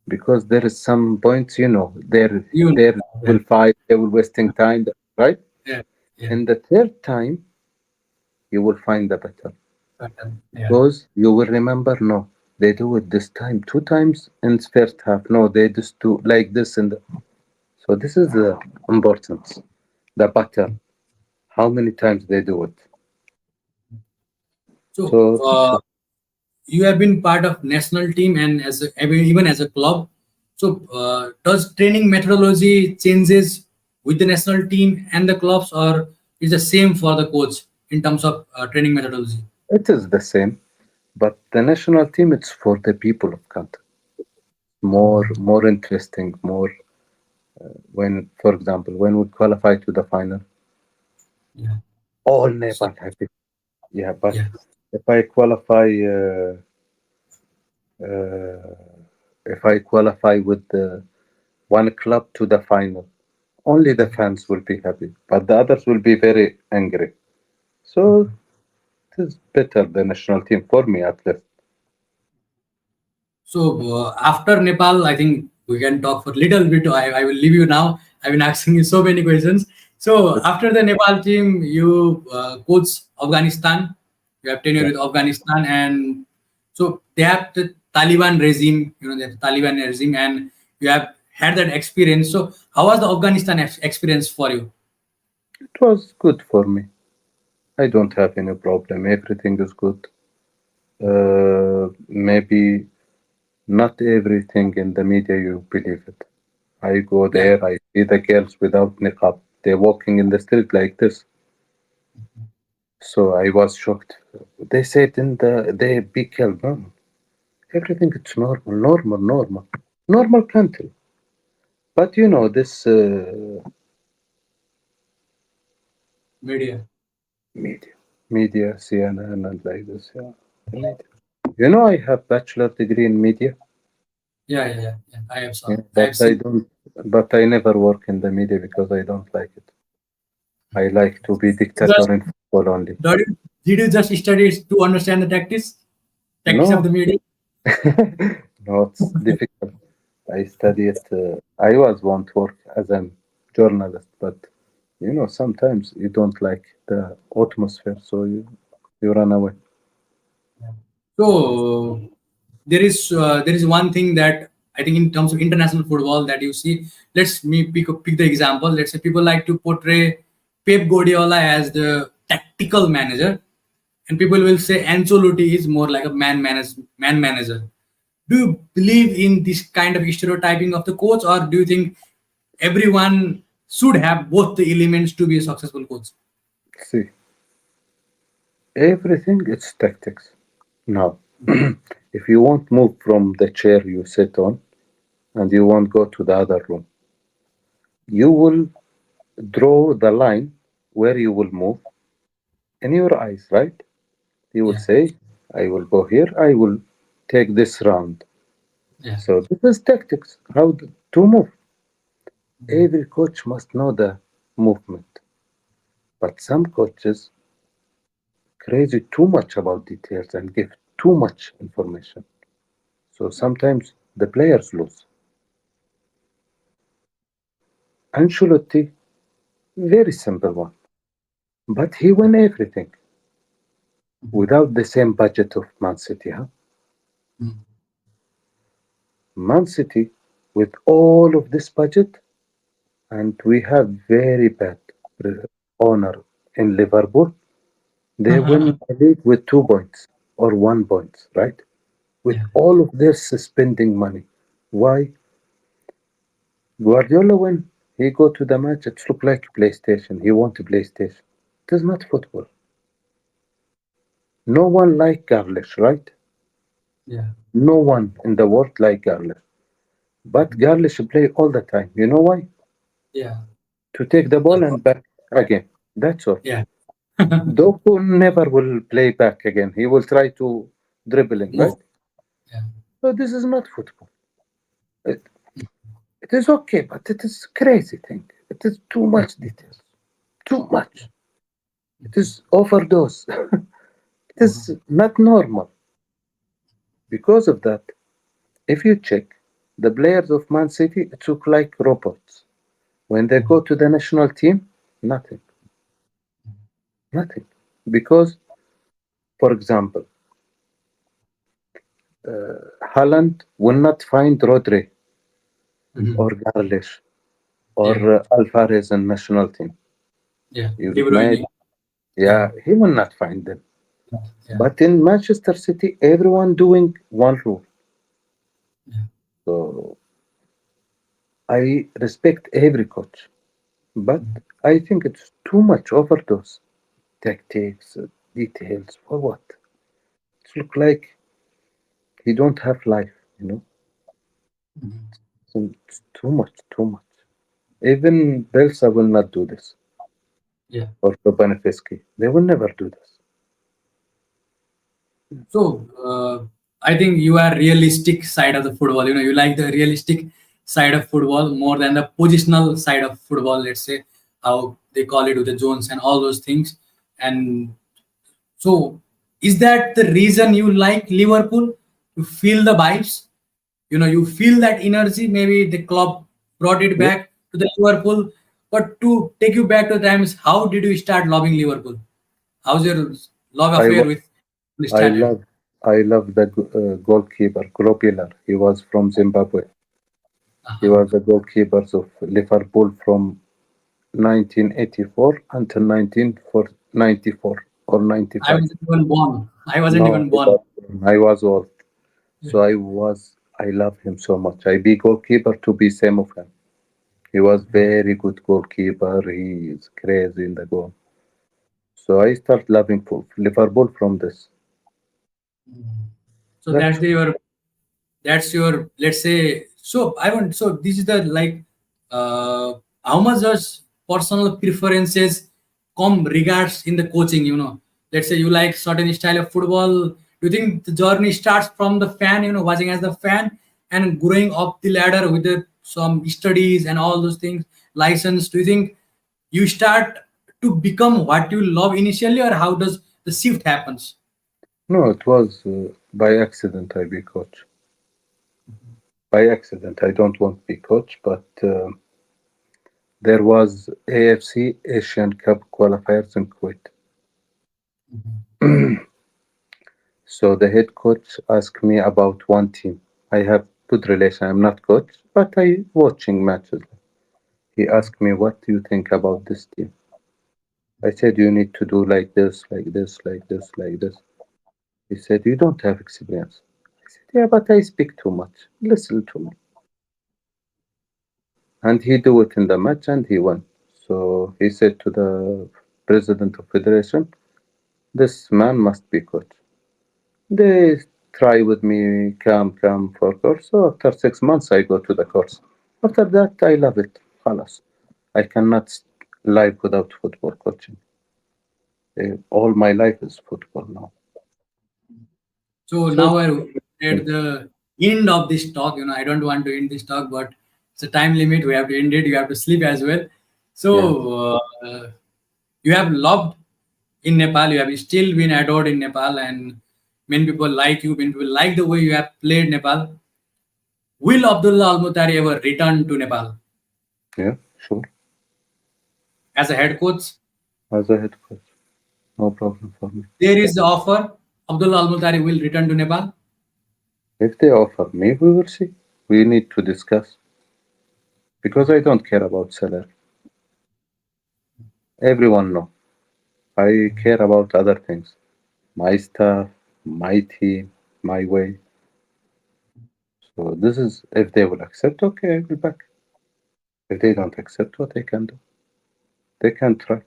because there is some points, You they yeah, will fight, they will wasting time, right? yeah, yeah. In the third time, you will find the pattern Pattern. Yeah. because you will remember, no, they do it this time, two times in the first half. No, they just do like this. So this is the importance, the pattern, how many times they do it. So So you have been part of national team and even as a club. So does training methodology changes with the national team and the clubs, or is the same for the coach in terms of training methodology? it is the same, but the national team, it's for the people of country. More interesting, more when, for example, when we qualify to the final, Yeah. all So Nepal happy. Yeah, but yeah. if I qualify, uh, if I qualify with the one club to the final, only the fans will be happy, but the others will be very angry. So it is better the national team for me at least. So after Nepal, I think we can talk for a little bit. I will leave you now. I've been asking you so many questions. So after the Nepal team, you coach Afghanistan. You have tenure Yeah, with Afghanistan, and so they have the Taliban regime. The Taliban regime, and you have had that experience. So how was the Afghanistan experience for you? it was good for me. I don't have any problem. Everything is good. Maybe not everything in the media you believe it. I go Yeah. there, I see the girls without niqab. They're walking in the street like this. So I was shocked. They said in they be killed. No, everything is normal, normal, normal, normal country. But this Media. media, media, CNN and like this. Yeah, the media. I have bachelor degree in media. Yeah, yeah, yeah, yeah. I have saw. Yeah, I but have I seen. don't. But I never work in the media because I don't like it. I like to be Just dictator in football only. did you just study to understand the tactics of No, the media? no, it's difficult. I studied. I was want to work as a journalist, but sometimes you don't like the atmosphere, so you run away. So there is one thing that I think in terms of international football that you see. Let's me pick the example. Let's say people like to portray Pep Guardiola as the tactical manager, and people will say Ancelotti is more like a man manager. Do you believe in this kind of stereotyping of the coach, or do you think everyone should have both the elements to be a successful coach? See, everything it's tactics. Now, if you won't move from the chair you sit on and you won't go to the other room, you will draw the line where you will move in your eyes, right? You will Yeah, say, I will go here, I will take this round. yeah, So this is tactics, how to move. mm, Every coach must know the movement. But some coaches crazy too much about details and give too much information. So sometimes the players lose. Ancelotti, very simple one. But he won everything mhm, without the same budget of Man City. Huh? mm, Man City, with all of this budget, and we have very bad owner in Liverpool, they win a league with 2 points or 1 point, right? With yeah, all of their spending money. Why? Guardiola, when he go to the match, it look like PlayStation. He want a PlayStation. It is not football. No one like Garlish, right? yeah, No one in the world like Garlish. But mhm, Garlish play all the time. You know why? yeah, To take the ball and back again. That's all. yeah. Doku never will play back again. He will try to dribbling, Move. right? Yeah, So this is not football. It, it is okay, but it is crazy thing. It is too much details. Too yeah, much. It is overdose. It is mhm, not normal. Because of that, if you check, the players of Man City it look like robots. When they mhm, go to the national team, nothing, nothing. Because, for example, Haaland will not find Rodri mhm, or Garlish or yeah, Alvarez in national team. yeah. You De imagine? Bruyne. Yeah, Yeah, he will not find them. yeah, But in Manchester City, everyone doing one rule. yeah, So I respect every coach, but mhm, I think it's too much overdose. Tactics, details, for what? It look like he don't have life, you know. mhm, So it's too much, too much. Even Belsa will not do this, yeah. or Kobanefsky. They will never do this. So I think you are realistic side of the football. You know, you like the realistic side of football more than the positional side of football. Let's say how they call it with the zones and all those things. And so, is that the reason you like Liverpool? You feel the vibes. You know, you feel that energy. Maybe the club brought it Yeah, back to the Liverpool. But to take you back to the times, how did you start loving Liverpool? How's your love I affair was, with I started? love, I love the goalkeeper, Globular. He was from Zimbabwe. He Uh-huh. was the goalkeeper of Liverpool from 1984 until 1994 or I 95. wasn't even born. I wasn't No, even born. I was old. Yeah. So I love him so much. I be goalkeeper to be same of him. He was very good goalkeeper. He is crazy in the goal. So I start loving Liverpool from this. So That's that's your let's say. So I want. So this is the like. How much does personal preferences come regards in the coaching? You know, let's say you like certain style of football. Do you think the journey starts from the fan? You know, watching as the fan and growing up the ladder with some studies and all those things, license. Do you think you start to become what you love initially, or how does the shift happens? no, it was by accident I be coach. By accident, I don't want to be coach, but there was AFC Asian Cup qualifiers in Kuwait. So the head coach asked me about one team. I have good relation. I'm not coach, but I watching matches. He asked me, "What do you think about this team?" I said, you need to do like this, like this, like this, like this. He said, you don't have experience. I said, yeah, but I speak too much. Listen to me. And he do it in the match and he won. So he said to the president of federation, this man must be coach. They try with me, come for course. So after 6 months, I go to the course. After that, I love it. Halas. I cannot live without football coaching. All my life is football now. So So now we're at the end of this talk. I don't want to end this talk, but it's a time limit. We have to end it. You have to sleep as well. yeah, So you have loved in Nepal. You have still been adored in Nepal, and many people like you. Many people like the way you have played Nepal. Will Abdullah Almutari ever return to Nepal yeah, sure. as a head coach? As a head coach, no problem for me. There is the offer. Abdullah Almutari will return to Nepal. If they offer me, we will see. We need to discuss because I don't care about salary. Everyone know. I care about other things. My staff, my team, my way. So this is if they will accept, okay, I will back. If they don't accept, what I can do? They can try.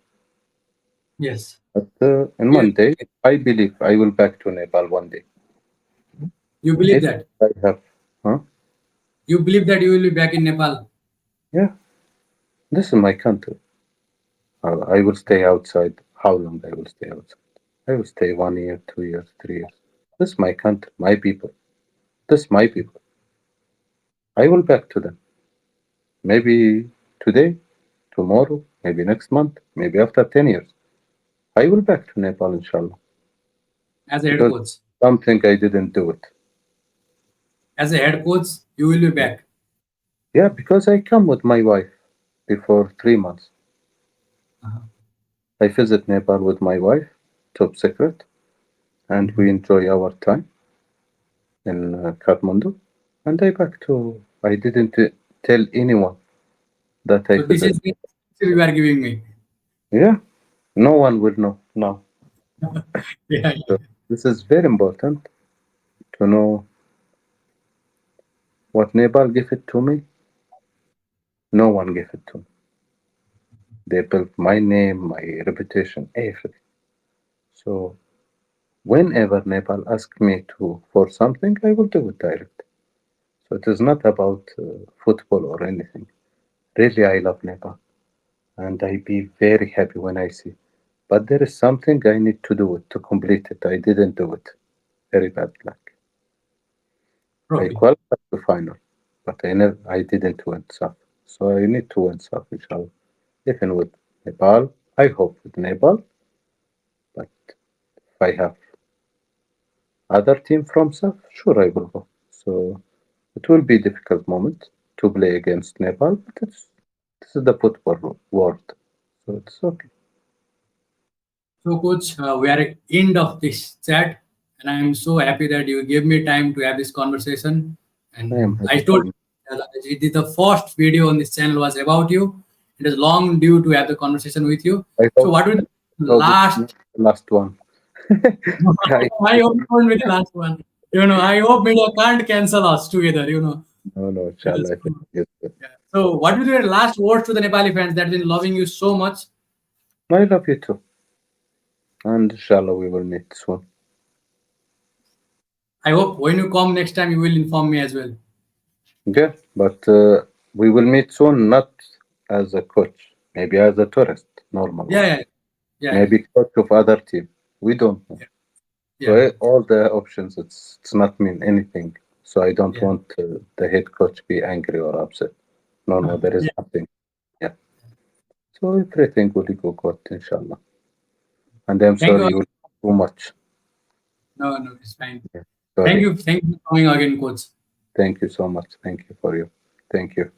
Yes. But in Yeah. one day, I believe I will back to Nepal one day. You believe If that? I have, huh? You believe that you will be back in Nepal Yeah, this is my country. I will stay outside. How long I will stay outside? I will stay 1 year, 2 years, 3 years. This is my country, my people. This is my people. I will back to them. Maybe today, tomorrow, maybe next month, maybe after 10 years. I will back to Nepal, inshallah. as a head Because coach. something I didn't do it. As a head coach, you will be Yeah, back. yeah, because I come with my wife before 3 months. Uh-huh. I visit Nepal with my wife, top secret, and we Mhm. enjoy our time in Kathmandu. And I back to, I didn't tell anyone that I So this visit. is the answer you are giving me. Yeah, no one will know now. Yeah, So this is very important to know what Nepal gave it to me. No one gave it to me. They built my name, my reputation, everything. So whenever Nepal asks me to for something, I will do it direct. So it is not about football or anything. Really, I love Nepal, and I be very happy when I see. But there is something I need to do it to complete it. I didn't do it. Very bad luck. I trophy. qualified to final, but I didn't win SAFF. So I need to win SAFF, inshallah. Even with Nepal, I hope with Nepal, but if I have other team from SAFF, sure I will go. So it will be a difficult moment to play against Nepal, but this is the football world, so it's okay. So, coach, we are at end of this chat, and I am so happy that you gave me time to have this conversation. I am And I happy for told you. you that the first video on this channel was about you. It is long due to have the conversation with you. I So, hope, what will the hope it's last? not the last one. I, I hope it won't be the last one. I hope media can't cancel us together. no, no, Yes. inshallah, I think it's good. Yeah. So, what will be your last words to the Nepali fans that have been loving you so much? I love you too, and inshallah we will meet soon. I hope when you come next time, you will inform me as well. Yeah, but we will meet soon, not as a coach, maybe as a tourist, normal Yeah, one. yeah, yeah, yeah, Maybe coach of other team. We don't know. yeah, So yeah, all the options, it's not mean anything. So I don't yeah. want the head coach be angry or upset. No, no, there is Yeah. nothing. Yeah. So everything will go good, inshallah. And I'm Thank sorry you. you too much. No, no, it's fine. Yeah. Thank Sorry. you. Thank you for coming again, coach. Thank you so much. Thank you for you. Thank you.